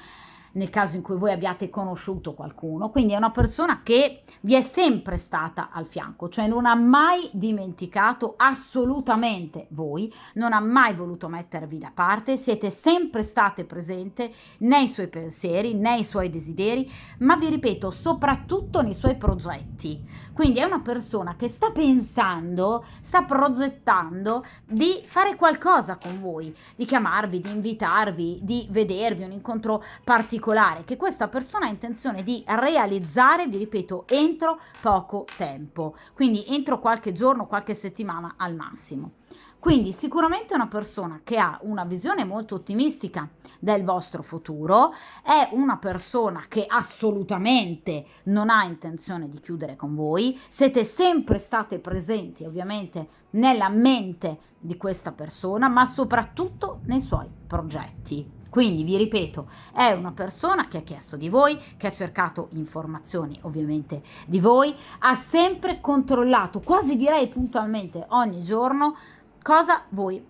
nel caso in cui voi abbiate conosciuto qualcuno, quindi è una persona che vi è sempre stata al fianco, cioè non ha mai dimenticato assolutamente voi, non ha mai voluto mettervi da parte, siete sempre state presente nei suoi pensieri, nei suoi desideri, ma vi ripeto, soprattutto nei suoi progetti. Quindi è una persona che sta pensando, sta progettando di fare qualcosa con voi, di chiamarvi, di invitarvi, di vedervi, un incontro particolare che questa persona ha intenzione di realizzare, vi ripeto, entro poco tempo, quindi entro qualche giorno, qualche settimana al massimo. Quindi sicuramente è una persona che ha una visione molto ottimistica del vostro futuro, è una persona che assolutamente non ha intenzione di chiudere con voi, siete sempre state presenti ovviamente nella mente di questa persona, ma soprattutto nei suoi progetti. Quindi vi ripeto, è una persona che ha chiesto di voi, che ha cercato informazioni ovviamente di voi, ha sempre controllato, quasi direi puntualmente ogni giorno, cosa voi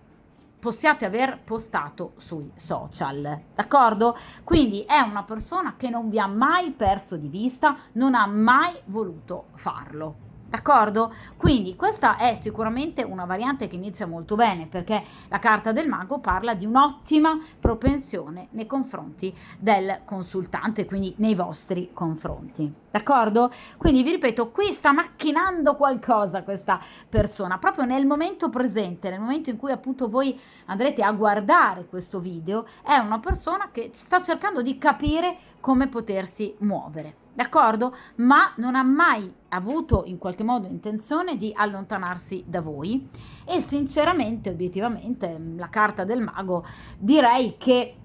possiate aver postato sui social, d'accordo? Quindi è una persona che non vi ha mai perso di vista, non ha mai voluto farlo. D'accordo? Quindi questa è sicuramente una variante che inizia molto bene, perché la carta del mago parla di un'ottima propensione nei confronti del consultante, quindi nei vostri confronti. D'accordo? Quindi vi ripeto, qui sta macchinando qualcosa questa persona, proprio nel momento presente, nel momento in cui appunto voi andrete a guardare questo video, è una persona che sta cercando di capire come potersi muovere. D'accordo? Ma non ha mai avuto in qualche modo intenzione di allontanarsi da voi e sinceramente, obiettivamente, la carta del mago direi che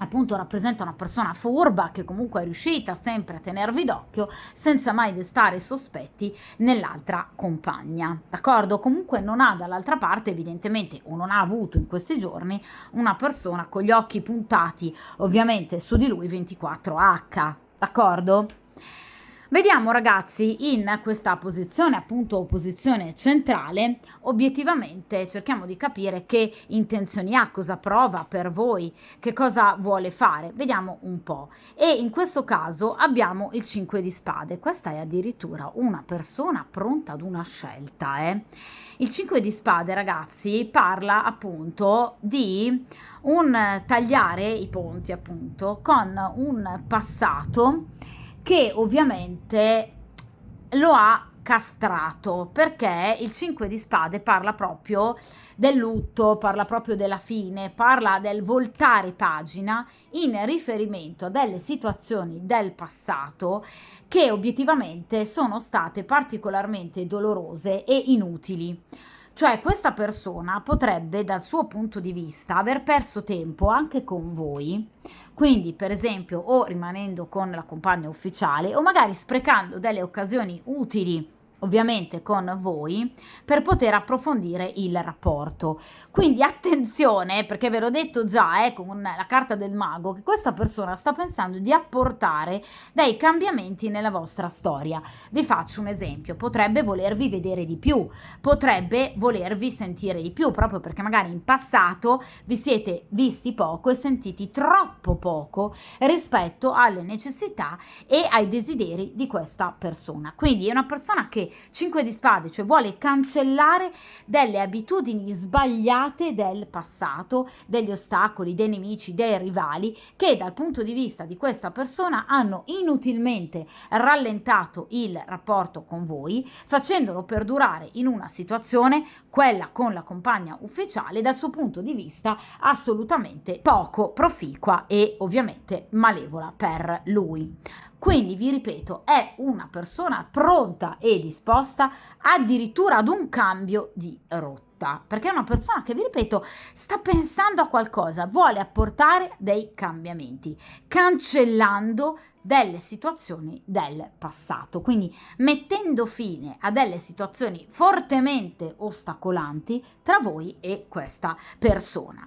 appunto rappresenta una persona furba che comunque è riuscita sempre a tenervi d'occhio senza mai destare sospetti nell'altra compagna, d'accordo? Comunque non ha dall'altra parte evidentemente, o non ha avuto in questi giorni, una persona con gli occhi puntati ovviamente su di lui 24H, d'accordo? Vediamo ragazzi, in questa posizione, appunto posizione centrale, obiettivamente cerchiamo di capire che intenzioni ha, cosa prova per voi, che cosa vuole fare. Vediamo un po'. E in questo caso abbiamo il 5 di spade. Questa è addirittura una persona pronta ad una scelta. Il 5 di spade, ragazzi, parla appunto di un tagliare i ponti, appunto, con un passato che ovviamente lo ha castrato, perché il 5 di spade parla proprio del lutto, parla proprio della fine, parla del voltare pagina in riferimento a delle situazioni del passato che obiettivamente sono state particolarmente dolorose e inutili. Cioè questa persona potrebbe dal suo punto di vista aver perso tempo anche con voi, quindi per esempio o rimanendo con la compagna ufficiale o magari sprecando delle occasioni utili ovviamente con voi per poter approfondire il rapporto. Quindi attenzione, perché ve l'ho detto già con la carta del mago, che questa persona sta pensando di apportare dei cambiamenti nella vostra storia. Vi faccio un esempio: potrebbe volervi vedere di più, potrebbe volervi sentire di più, proprio perché magari in passato vi siete visti poco e sentiti troppo poco rispetto alle necessità e ai desideri di questa persona. Quindi è una persona che 5 di spade, cioè vuole cancellare delle abitudini sbagliate del passato, degli ostacoli, dei nemici, dei rivali che dal punto di vista di questa persona hanno inutilmente rallentato il rapporto con voi, facendolo perdurare in una situazione, quella con la compagna ufficiale, dal suo punto di vista assolutamente poco proficua e ovviamente malevola per lui. Quindi vi ripeto, è una persona pronta e disposta addirittura ad un cambio di rotta, perché è una persona che, vi ripeto, sta pensando a qualcosa, vuole apportare dei cambiamenti, cancellando delle situazioni del passato, quindi mettendo fine a delle situazioni fortemente ostacolanti tra voi e questa persona.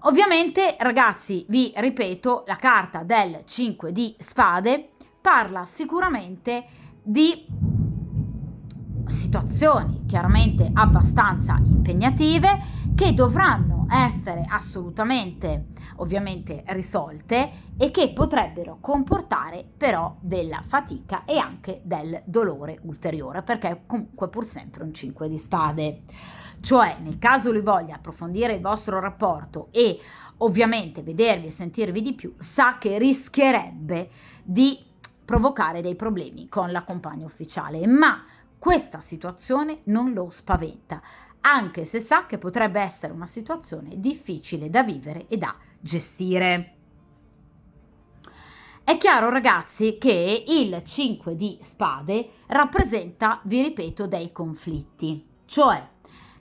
Ovviamente, ragazzi, vi ripeto, la carta del 5 di spade parla sicuramente di situazioni chiaramente abbastanza impegnative che dovranno essere assolutamente ovviamente risolte e che potrebbero comportare però della fatica e anche del dolore ulteriore, perché comunque pur sempre un 5 di spade. Cioè, nel caso lui voglia approfondire il vostro rapporto e ovviamente vedervi e sentirvi di più, sa che rischierebbe di provocare dei problemi con la compagna ufficiale, ma questa situazione non lo spaventa, anche se sa che potrebbe essere una situazione difficile da vivere e da gestire. È chiaro, ragazzi, che il 5 di spade rappresenta, vi ripeto, dei conflitti, cioè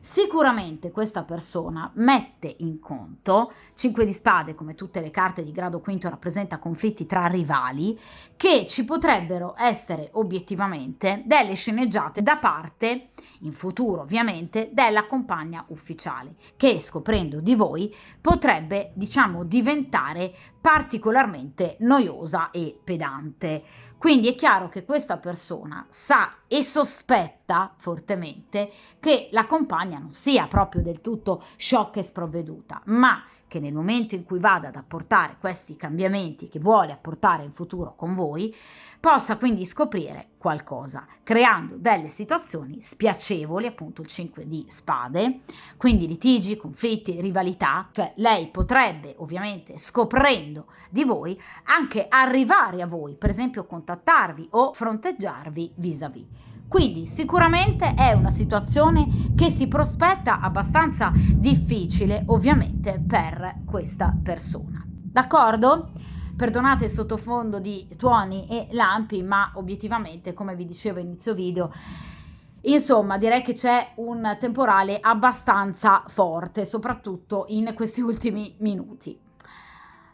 sicuramente questa persona mette in conto, 5 di spade come tutte le carte di grado quinto rappresenta conflitti tra rivali, che ci potrebbero essere obiettivamente delle sceneggiate da parte, in futuro ovviamente, della compagna ufficiale, che scoprendo di voi potrebbe, diciamo, diventare particolarmente noiosa e pedante. Quindi è chiaro che questa persona sa e sospetta fortemente che la compagna non sia proprio del tutto sciocca e sprovveduta, ma che nel momento in cui vada ad apportare questi cambiamenti che vuole apportare in futuro con voi, possa quindi scoprire qualcosa, creando delle situazioni spiacevoli, appunto il 5 di spade, quindi litigi, conflitti, rivalità, cioè lei potrebbe ovviamente scoprendo di voi anche arrivare a voi, per esempio contattarvi o fronteggiarvi vis-à-vis. Quindi sicuramente è una situazione che si prospetta abbastanza difficile ovviamente per questa persona. D'accordo? Perdonate il sottofondo di tuoni e lampi, ma obiettivamente, come vi dicevo a inizio video, insomma, direi che c'è un temporale abbastanza forte, soprattutto in questi ultimi minuti.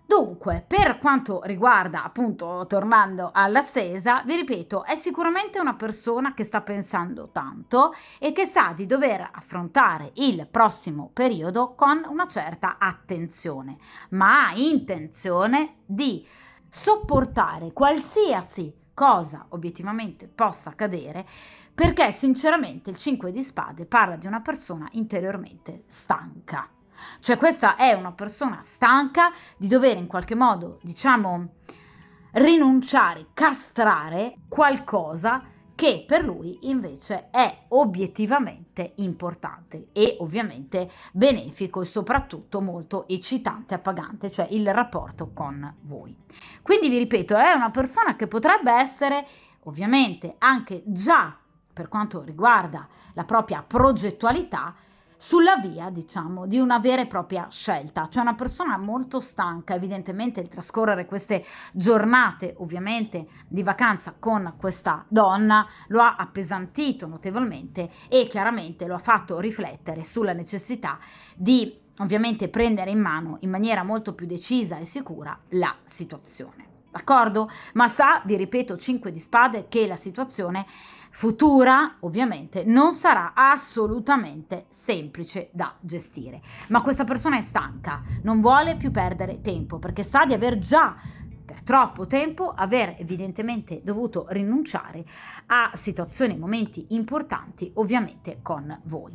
Dunque, per quanto riguarda, appunto, tornando alla stesa, vi ripeto, è sicuramente una persona che sta pensando tanto e che sa di dover affrontare il prossimo periodo con una certa attenzione, ma ha intenzione di sopportare qualsiasi cosa obiettivamente possa accadere, perché sinceramente il 5 di spade parla di una persona interiormente stanca. Cioè questa è una persona stanca di dover in qualche modo, diciamo, rinunciare, castrare qualcosa che per lui invece è obiettivamente importante e ovviamente benefico e soprattutto molto eccitante e appagante, cioè il rapporto con voi. Quindi vi ripeto, è una persona che potrebbe essere ovviamente anche già per quanto riguarda la propria progettualità sulla via, diciamo, di una vera e propria scelta, cioè una persona molto stanca, evidentemente il trascorrere queste giornate ovviamente di vacanza con questa donna lo ha appesantito notevolmente e chiaramente lo ha fatto riflettere sulla necessità di ovviamente prendere in mano in maniera molto più decisa e sicura la situazione. D'accordo? Ma sa, vi ripeto, 5 di spade, che la situazione futura ovviamente non sarà assolutamente semplice da gestire, ma questa persona è stanca, non vuole più perdere tempo perché sa di aver già per troppo tempo aver evidentemente dovuto rinunciare a situazioni e momenti importanti ovviamente con voi.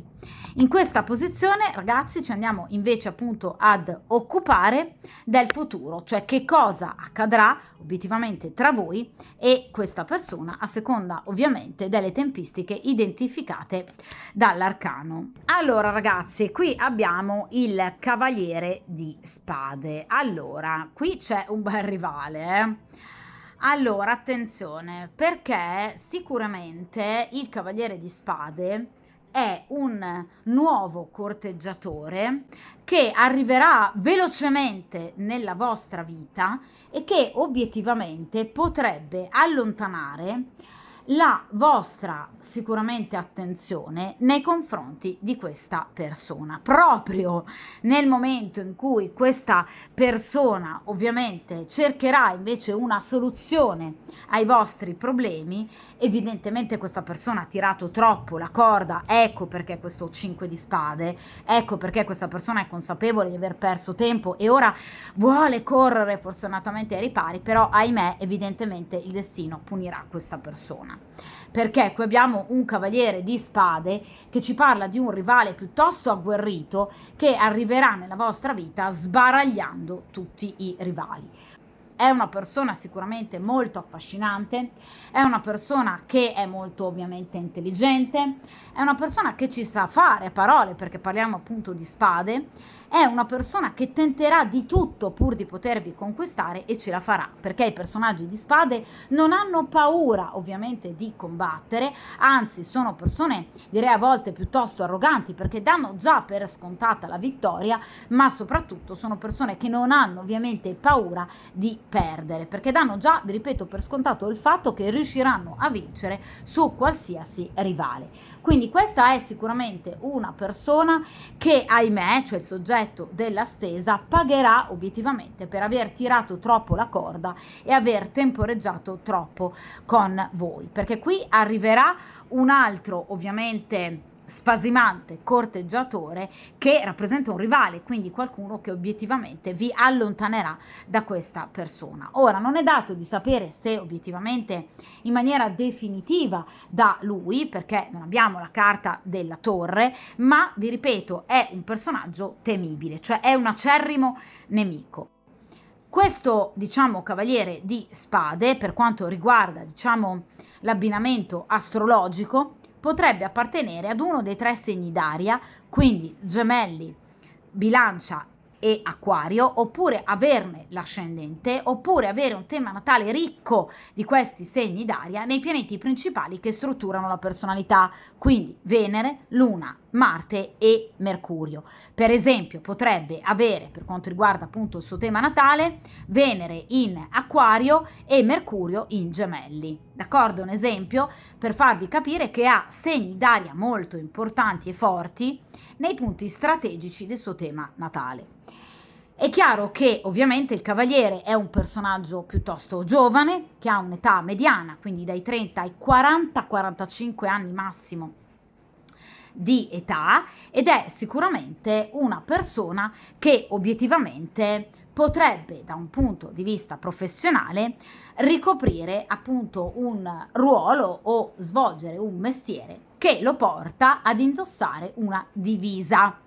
In questa posizione, ragazzi, ci andiamo invece appunto ad occupare del futuro, cioè che cosa accadrà obiettivamente tra voi e questa persona a seconda ovviamente delle tempistiche identificate dall'arcano. Allora, ragazzi, qui abbiamo il cavaliere di spade. Allora, qui c'è un bel rivale, Allora, attenzione, perché sicuramente il cavaliere di spade è un nuovo corteggiatore che arriverà velocemente nella vostra vita e che obiettivamente potrebbe allontanare la vostra sicuramente attenzione nei confronti di questa persona. Proprio nel momento in cui questa persona ovviamente cercherà invece una soluzione ai vostri problemi, evidentemente questa persona ha tirato troppo la corda, ecco perché questo 5 di spade, ecco perché questa persona è consapevole di aver perso tempo e ora vuole correre fortunatamente ai ripari, però ahimè evidentemente il destino punirà questa persona. Perché qui abbiamo un cavaliere di spade che ci parla di un rivale piuttosto agguerrito che arriverà nella vostra vita sbaragliando tutti i rivali. È una persona sicuramente molto affascinante, è una persona che è molto ovviamente intelligente, è una persona che ci sa fare a parole, perché parliamo appunto di spade, è una persona che tenterà di tutto pur di potervi conquistare e ce la farà, perché i personaggi di spade non hanno paura ovviamente di combattere, anzi sono persone direi a volte piuttosto arroganti perché danno già per scontata la vittoria, ma soprattutto sono persone che non hanno ovviamente paura di perdere, perché danno già, vi ripeto, per scontato il fatto che riusciranno a vincere su qualsiasi rivale. Quindi questa è sicuramente una persona che, ahimè, cioè il soggetto della stesa, pagherà obiettivamente per aver tirato troppo la corda e aver temporeggiato troppo con voi, perché qui arriverà un altro ovviamente spasimante corteggiatore che rappresenta un rivale, quindi qualcuno che obiettivamente vi allontanerà da questa persona. Ora non è dato di sapere se obiettivamente in maniera definitiva da lui, perché non abbiamo la carta della torre, ma vi ripeto è un personaggio temibile, cioè è un acerrimo nemico. Questo, diciamo, cavaliere di spade, per quanto riguarda, diciamo, l'abbinamento astrologico, potrebbe appartenere ad uno dei 3 segni d'aria, quindi Gemelli, Bilancia e Acquario, oppure averne l'ascendente, oppure avere un tema natale ricco di questi segni d'aria nei pianeti principali che strutturano la personalità, quindi Venere, Luna, Marte e Mercurio. Per esempio potrebbe avere, per quanto riguarda appunto il suo tema natale, Venere in Acquario e Mercurio in Gemelli. D'accordo? Un esempio per farvi capire che ha segni d'aria molto importanti e forti nei punti strategici del suo tema natale. È chiaro che ovviamente il cavaliere è un personaggio piuttosto giovane, che ha un'età mediana, quindi dai 30 ai 40-45 anni massimo di età, ed è sicuramente una persona che obiettivamente potrebbe da un punto di vista professionale ricoprire appunto un ruolo o svolgere un mestiere che lo porta ad indossare una divisa.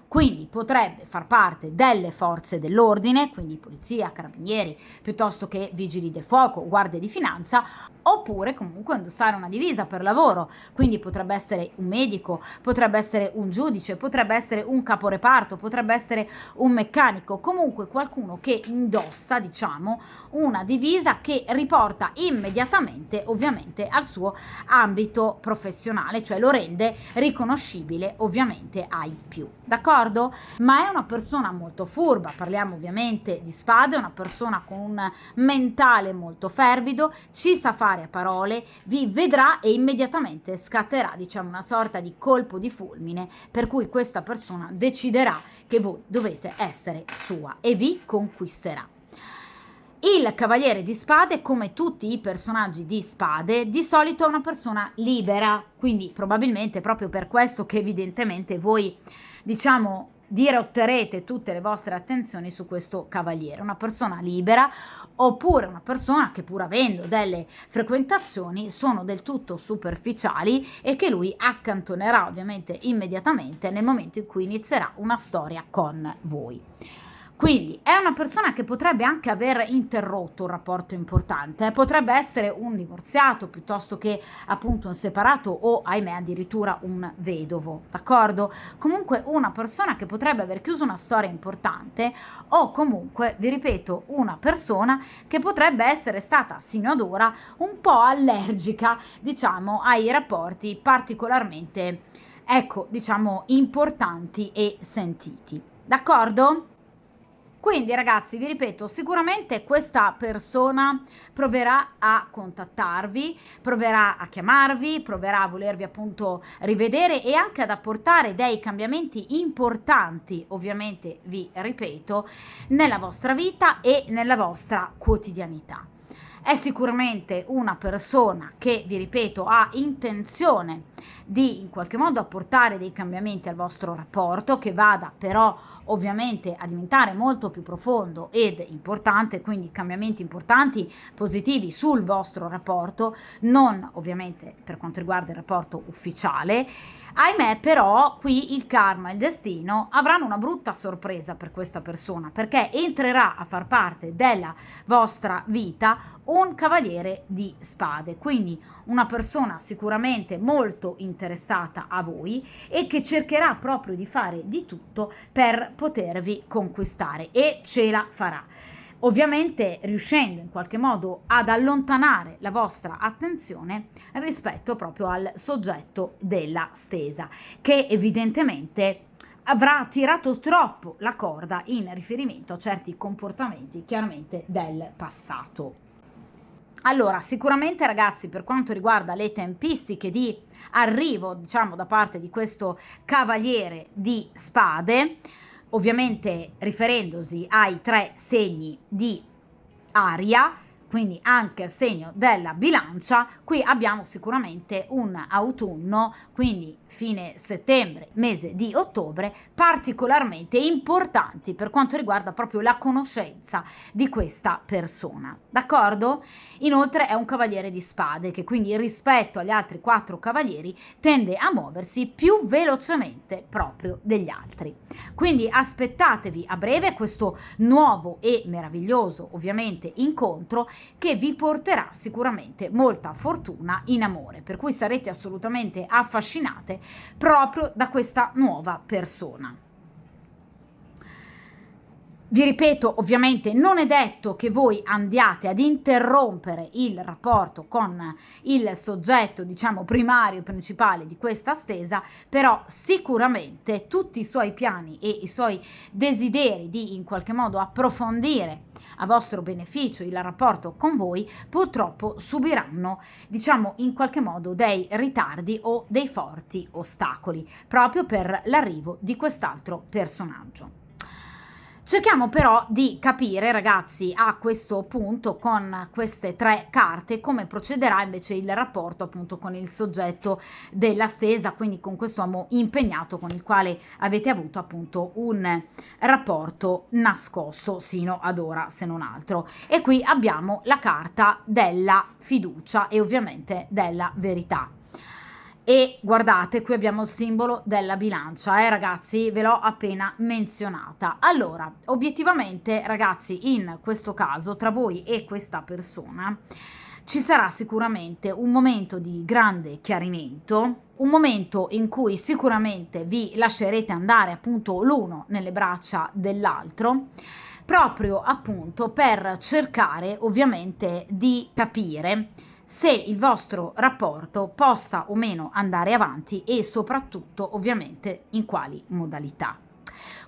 Quindi potrebbe far parte delle forze dell'ordine, quindi polizia, carabinieri, piuttosto che vigili del fuoco, guardie di finanza, oppure comunque indossare una divisa per lavoro, quindi potrebbe essere un medico, potrebbe essere un giudice, potrebbe essere un caporeparto, potrebbe essere un meccanico, comunque qualcuno che indossa, diciamo, una divisa che riporta immediatamente ovviamente al suo ambito professionale, cioè lo rende riconoscibile ovviamente ai più, d'accordo? Ma è una persona molto furba, parliamo ovviamente di spade, è una persona con un mentale molto fervido, ci sa fare a parole, vi vedrà e immediatamente scatterà, diciamo, una sorta di colpo di fulmine, per cui questa persona deciderà che voi dovete essere sua e vi conquisterà. Il cavaliere di spade, come tutti i personaggi di spade, di solito è una persona libera, quindi probabilmente proprio per questo che evidentemente voi, diciamo, dirotterete tutte le vostre attenzioni su questo cavaliere, una persona libera, oppure una persona che pur avendo delle frequentazioni sono del tutto superficiali e che lui accantonerà ovviamente immediatamente nel momento in cui inizierà una storia con voi. Quindi è una persona che potrebbe anche aver interrotto un rapporto importante, potrebbe essere un divorziato piuttosto che appunto un separato o ahimè addirittura un vedovo, d'accordo? Comunque una persona che potrebbe aver chiuso una storia importante o comunque, vi ripeto, una persona che potrebbe essere stata sino ad ora un po' allergica, diciamo, ai rapporti particolarmente, ecco, diciamo, importanti e sentiti, d'accordo? Quindi ragazzi, vi ripeto, sicuramente questa persona proverà a contattarvi, proverà a chiamarvi, proverà a volervi appunto rivedere e anche ad apportare dei cambiamenti importanti, ovviamente vi ripeto, nella vostra vita e nella vostra quotidianità. È sicuramente una persona che, vi ripeto, ha intenzione di in qualche modo apportare dei cambiamenti al vostro rapporto, che vada però ovviamente a diventare molto più profondo ed importante, quindi cambiamenti importanti, positivi sul vostro rapporto, non ovviamente per quanto riguarda il rapporto ufficiale. Ahimè, però, qui il karma e il destino avranno una brutta sorpresa per questa persona, perché entrerà a far parte della vostra vita un cavaliere di spade, quindi una persona sicuramente molto interessata a voi e che cercherà proprio di fare di tutto per potervi conquistare, e ce la farà. Ovviamente riuscendo in qualche modo ad allontanare la vostra attenzione rispetto proprio al soggetto della stesa, che evidentemente avrà tirato troppo la corda in riferimento a certi comportamenti chiaramente del passato. Allora, sicuramente ragazzi, per quanto riguarda le tempistiche di arrivo, diciamo, da parte di questo cavaliere di spade, ovviamente riferendosi ai 3 segni di aria, quindi anche il segno della bilancia, qui abbiamo sicuramente un autunno, quindi fine settembre, mese di ottobre, particolarmente importanti per quanto riguarda proprio la conoscenza di questa persona, d'accordo? Inoltre è un cavaliere di spade che quindi rispetto agli altri 4 cavalieri tende a muoversi più velocemente proprio degli altri. Quindi aspettatevi a breve questo nuovo e meraviglioso ovviamente incontro che vi porterà sicuramente molta fortuna in amore, per cui sarete assolutamente affascinate proprio da questa nuova persona. Vi ripeto, ovviamente non è detto che voi andiate ad interrompere il rapporto con il soggetto, diciamo, primario e principale di questa stesa, però sicuramente tutti i suoi piani e i suoi desideri di in qualche modo approfondire a vostro beneficio il rapporto con voi purtroppo subiranno, diciamo, in qualche modo dei ritardi o dei forti ostacoli proprio per l'arrivo di quest'altro personaggio. Cerchiamo però di capire, ragazzi, a questo punto con queste 3 carte come procederà invece il rapporto appunto con il soggetto della stesa, quindi con questo uomo impegnato con il quale avete avuto appunto un rapporto nascosto sino ad ora, se non altro. E qui abbiamo la carta della fiducia e ovviamente della verità. E guardate, qui abbiamo il simbolo della bilancia, ragazzi, ve l'ho appena menzionata. Allora, obiettivamente, ragazzi, in questo caso, tra voi e questa persona, ci sarà sicuramente un momento di grande chiarimento, un momento in cui sicuramente vi lascerete andare appunto l'uno nelle braccia dell'altro, proprio appunto per cercare ovviamente di capire se il vostro rapporto possa o meno andare avanti e soprattutto ovviamente in quali modalità.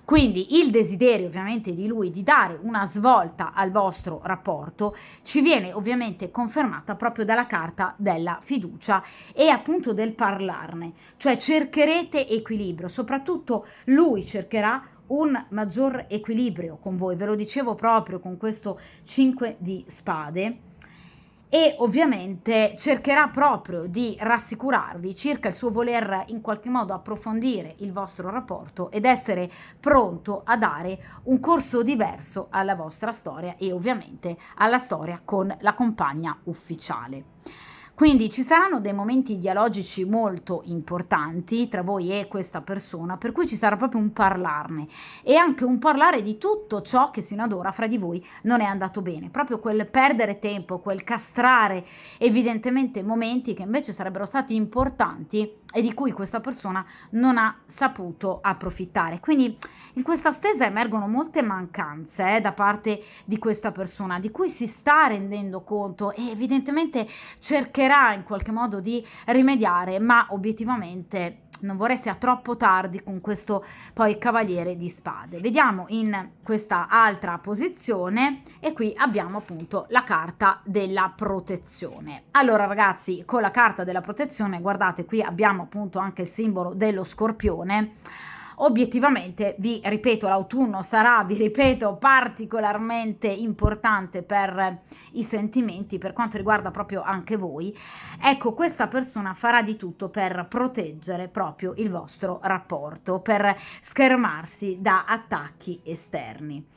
Quindi il desiderio ovviamente di lui di dare una svolta al vostro rapporto ci viene ovviamente confermata proprio dalla carta della fiducia e appunto del parlarne, cioè cercherete equilibrio, soprattutto lui cercherà un maggior equilibrio con voi, ve lo dicevo proprio con questo 5 di spade, e ovviamente cercherà proprio di rassicurarvi circa il suo voler in qualche modo approfondire il vostro rapporto ed essere pronto a dare un corso diverso alla vostra storia e ovviamente alla storia con la compagna ufficiale. Quindi ci saranno dei momenti dialogici molto importanti tra voi e questa persona, per cui ci sarà proprio un parlarne e anche un parlare di tutto ciò che sino ad ora fra di voi non è andato bene, proprio quel perdere tempo, quel castrare evidentemente momenti che invece sarebbero stati importanti e di cui questa persona non ha saputo approfittare. Quindi in questa stesa emergono molte mancanze da parte di questa persona, di cui si sta rendendo conto e evidentemente cercherà in qualche modo di rimediare, ma obiettivamente non vorrei sia troppo tardi con questo poi cavaliere di spade. Vediamo in questa altra posizione, e qui abbiamo appunto la carta della protezione. Allora ragazzi, con la carta della protezione, guardate, qui abbiamo appunto anche il simbolo dello scorpione. Obiettivamente, vi ripeto, l'autunno sarà, vi ripeto, particolarmente importante per i sentimenti, per quanto riguarda proprio anche voi. Ecco, questa persona farà di tutto per proteggere proprio il vostro rapporto, per schermarsi da attacchi esterni.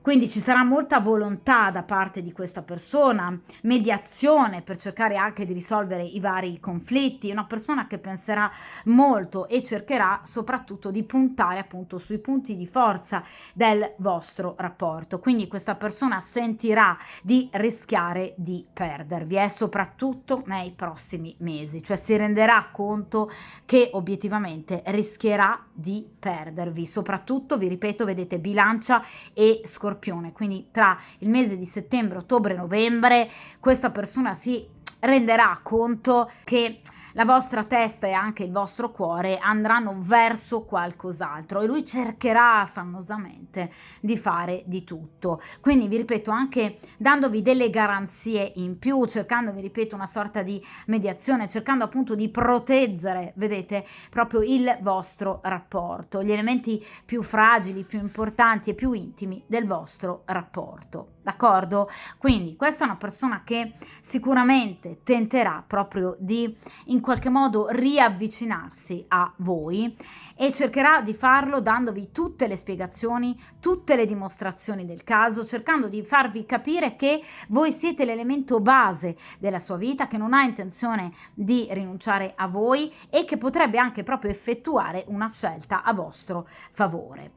Quindi ci sarà molta volontà da parte di questa persona, mediazione per cercare anche di risolvere i vari conflitti, una persona che penserà molto e cercherà soprattutto di puntare appunto sui punti di forza del vostro rapporto. Quindi questa persona sentirà di rischiare di perdervi, soprattutto nei prossimi mesi, cioè si renderà conto che obiettivamente rischierà di perdervi. Soprattutto, vi ripeto, vedete Bilancia e Scorpione, quindi tra il mese di settembre, ottobre, novembre questa persona si renderà conto che la vostra testa e anche il vostro cuore andranno verso qualcos'altro, e lui cercherà affannosamente di fare di tutto. Quindi vi ripeto, anche dandovi delle garanzie in più, cercando, vi ripeto, una sorta di mediazione, cercando appunto di proteggere, vedete, proprio il vostro rapporto, gli elementi più fragili, più importanti e più intimi del vostro rapporto. D'accordo? Quindi questa è una persona che sicuramente tenterà proprio di in qualche modo riavvicinarsi a voi, e cercherà di farlo dandovi tutte le spiegazioni, tutte le dimostrazioni del caso, cercando di farvi capire che voi siete l'elemento base della sua vita, che non ha intenzione di rinunciare a voi e che potrebbe anche proprio effettuare una scelta a vostro favore.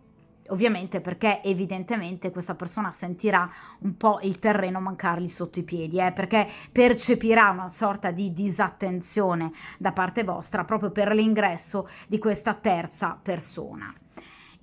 Ovviamente perché evidentemente questa persona sentirà un po' il terreno mancargli sotto i piedi, perché percepirà una sorta di disattenzione da parte vostra proprio per l'ingresso di questa terza persona.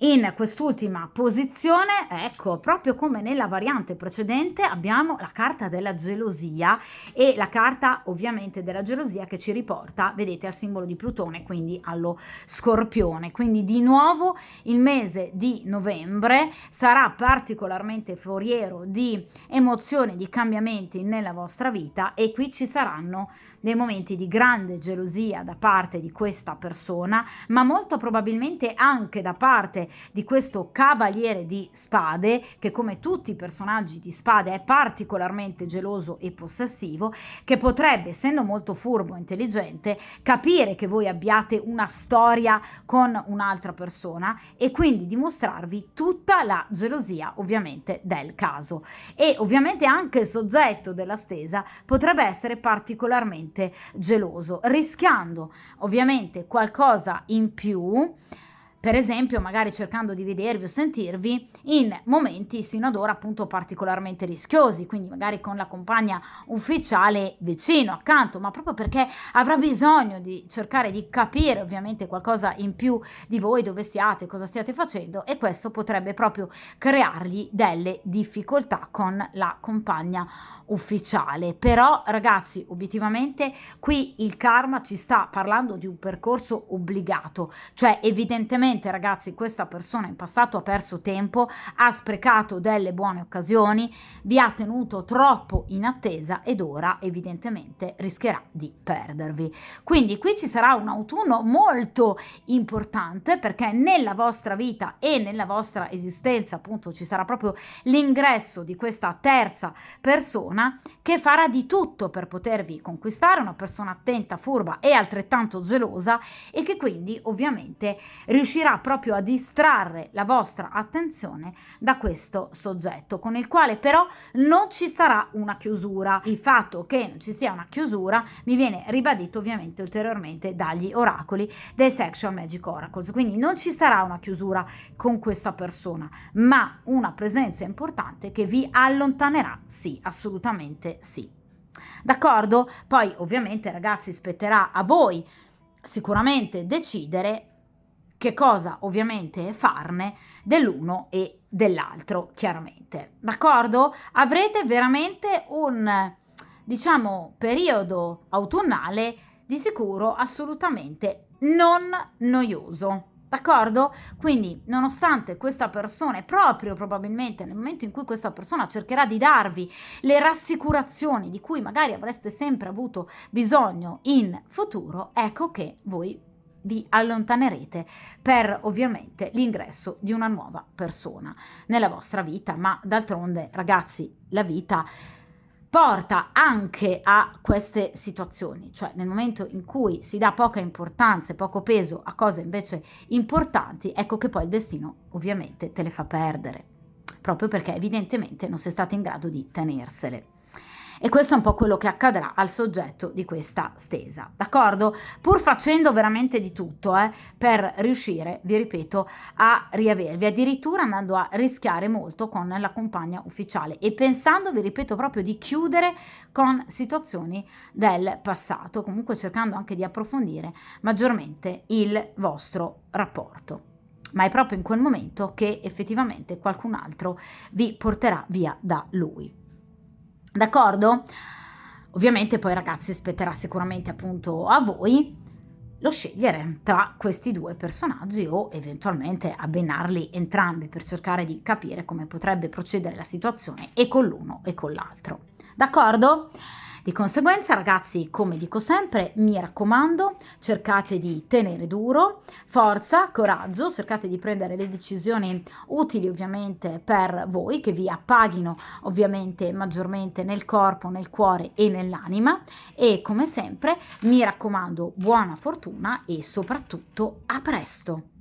In quest'ultima posizione, ecco, proprio come nella variante precedente, abbiamo la carta della gelosia, e la carta ovviamente della gelosia che ci riporta, vedete, al simbolo di Plutone, quindi allo Scorpione. Quindi di nuovo il mese di novembre sarà particolarmente foriero di emozioni, di cambiamenti nella vostra vita, e qui ci saranno dei momenti di grande gelosia da parte di questa persona, ma molto probabilmente anche da parte di questo cavaliere di spade, che come tutti i personaggi di spade è particolarmente geloso e possessivo, che potrebbe, essendo molto furbo e intelligente, capire che voi abbiate una storia con un'altra persona, e quindi dimostrarvi tutta la gelosia ovviamente del caso. E ovviamente anche il soggetto della stesa potrebbe essere particolarmente geloso, rischiando ovviamente qualcosa in più, per esempio magari cercando di vedervi o sentirvi in momenti sino ad ora appunto particolarmente rischiosi, quindi magari con la compagna ufficiale vicino, accanto, ma proprio perché avrà bisogno di cercare di capire ovviamente qualcosa in più di voi, dove siate, cosa stiate facendo, e questo potrebbe proprio creargli delle difficoltà con la compagna ufficiale. Però ragazzi, obiettivamente qui il karma ci sta parlando di un percorso obbligato, cioè evidentemente ragazzi questa persona in passato ha perso tempo, ha sprecato delle buone occasioni, vi ha tenuto troppo in attesa, ed ora evidentemente rischierà di perdervi. Quindi qui ci sarà un autunno molto importante, perché nella vostra vita e nella vostra esistenza appunto ci sarà proprio l'ingresso di questa terza persona che farà di tutto per potervi conquistare, una persona attenta, furba e altrettanto gelosa, e che quindi ovviamente riuscirà proprio a distrarre la vostra attenzione da questo soggetto, con il quale però non ci sarà una chiusura. Il fatto che non ci sia una chiusura mi viene ribadito ovviamente ulteriormente dagli oracoli dei Sexual Magic Oracles, quindi non ci sarà una chiusura con questa persona, ma una presenza importante che vi allontanerà, sì, assolutamente sì. D'accordo? Poi ovviamente ragazzi spetterà a voi sicuramente decidere che cosa ovviamente farne dell'uno e dell'altro, chiaramente. D'accordo? Avrete veramente un, diciamo, periodo autunnale di sicuro assolutamente non noioso. D'accordo? Quindi, nonostante questa persona, e proprio probabilmente nel momento in cui questa persona cercherà di darvi le rassicurazioni di cui magari avreste sempre avuto bisogno in futuro, ecco che voi vi allontanerete per ovviamente l'ingresso di una nuova persona nella vostra vita, ma d'altronde, ragazzi, la vita porta anche a queste situazioni, cioè nel momento in cui si dà poca importanza e poco peso a cose invece importanti, ecco che poi il destino ovviamente te le fa perdere, proprio perché evidentemente non sei stato in grado di tenersele. E questo è un po' quello che accadrà al soggetto di questa stesa, d'accordo? Pur facendo veramente di tutto per riuscire, vi ripeto, a riavervi, addirittura andando a rischiare molto con la compagna ufficiale e pensando, vi ripeto, proprio di chiudere con situazioni del passato, comunque cercando anche di approfondire maggiormente il vostro rapporto. Ma è proprio in quel momento che effettivamente qualcun altro vi porterà via da lui. D'accordo? Ovviamente poi, ragazzi, spetterà sicuramente appunto a voi lo scegliere tra questi due personaggi o eventualmente abbinarli entrambi per cercare di capire come potrebbe procedere la situazione e con l'uno e con l'altro. D'accordo? Di conseguenza, ragazzi, come dico sempre, mi raccomando, cercate di tenere duro, forza, coraggio, cercate di prendere le decisioni utili ovviamente per voi, che vi appaghino ovviamente maggiormente nel corpo, nel cuore e nell'anima, e come sempre mi raccomando, buona fortuna e soprattutto a presto!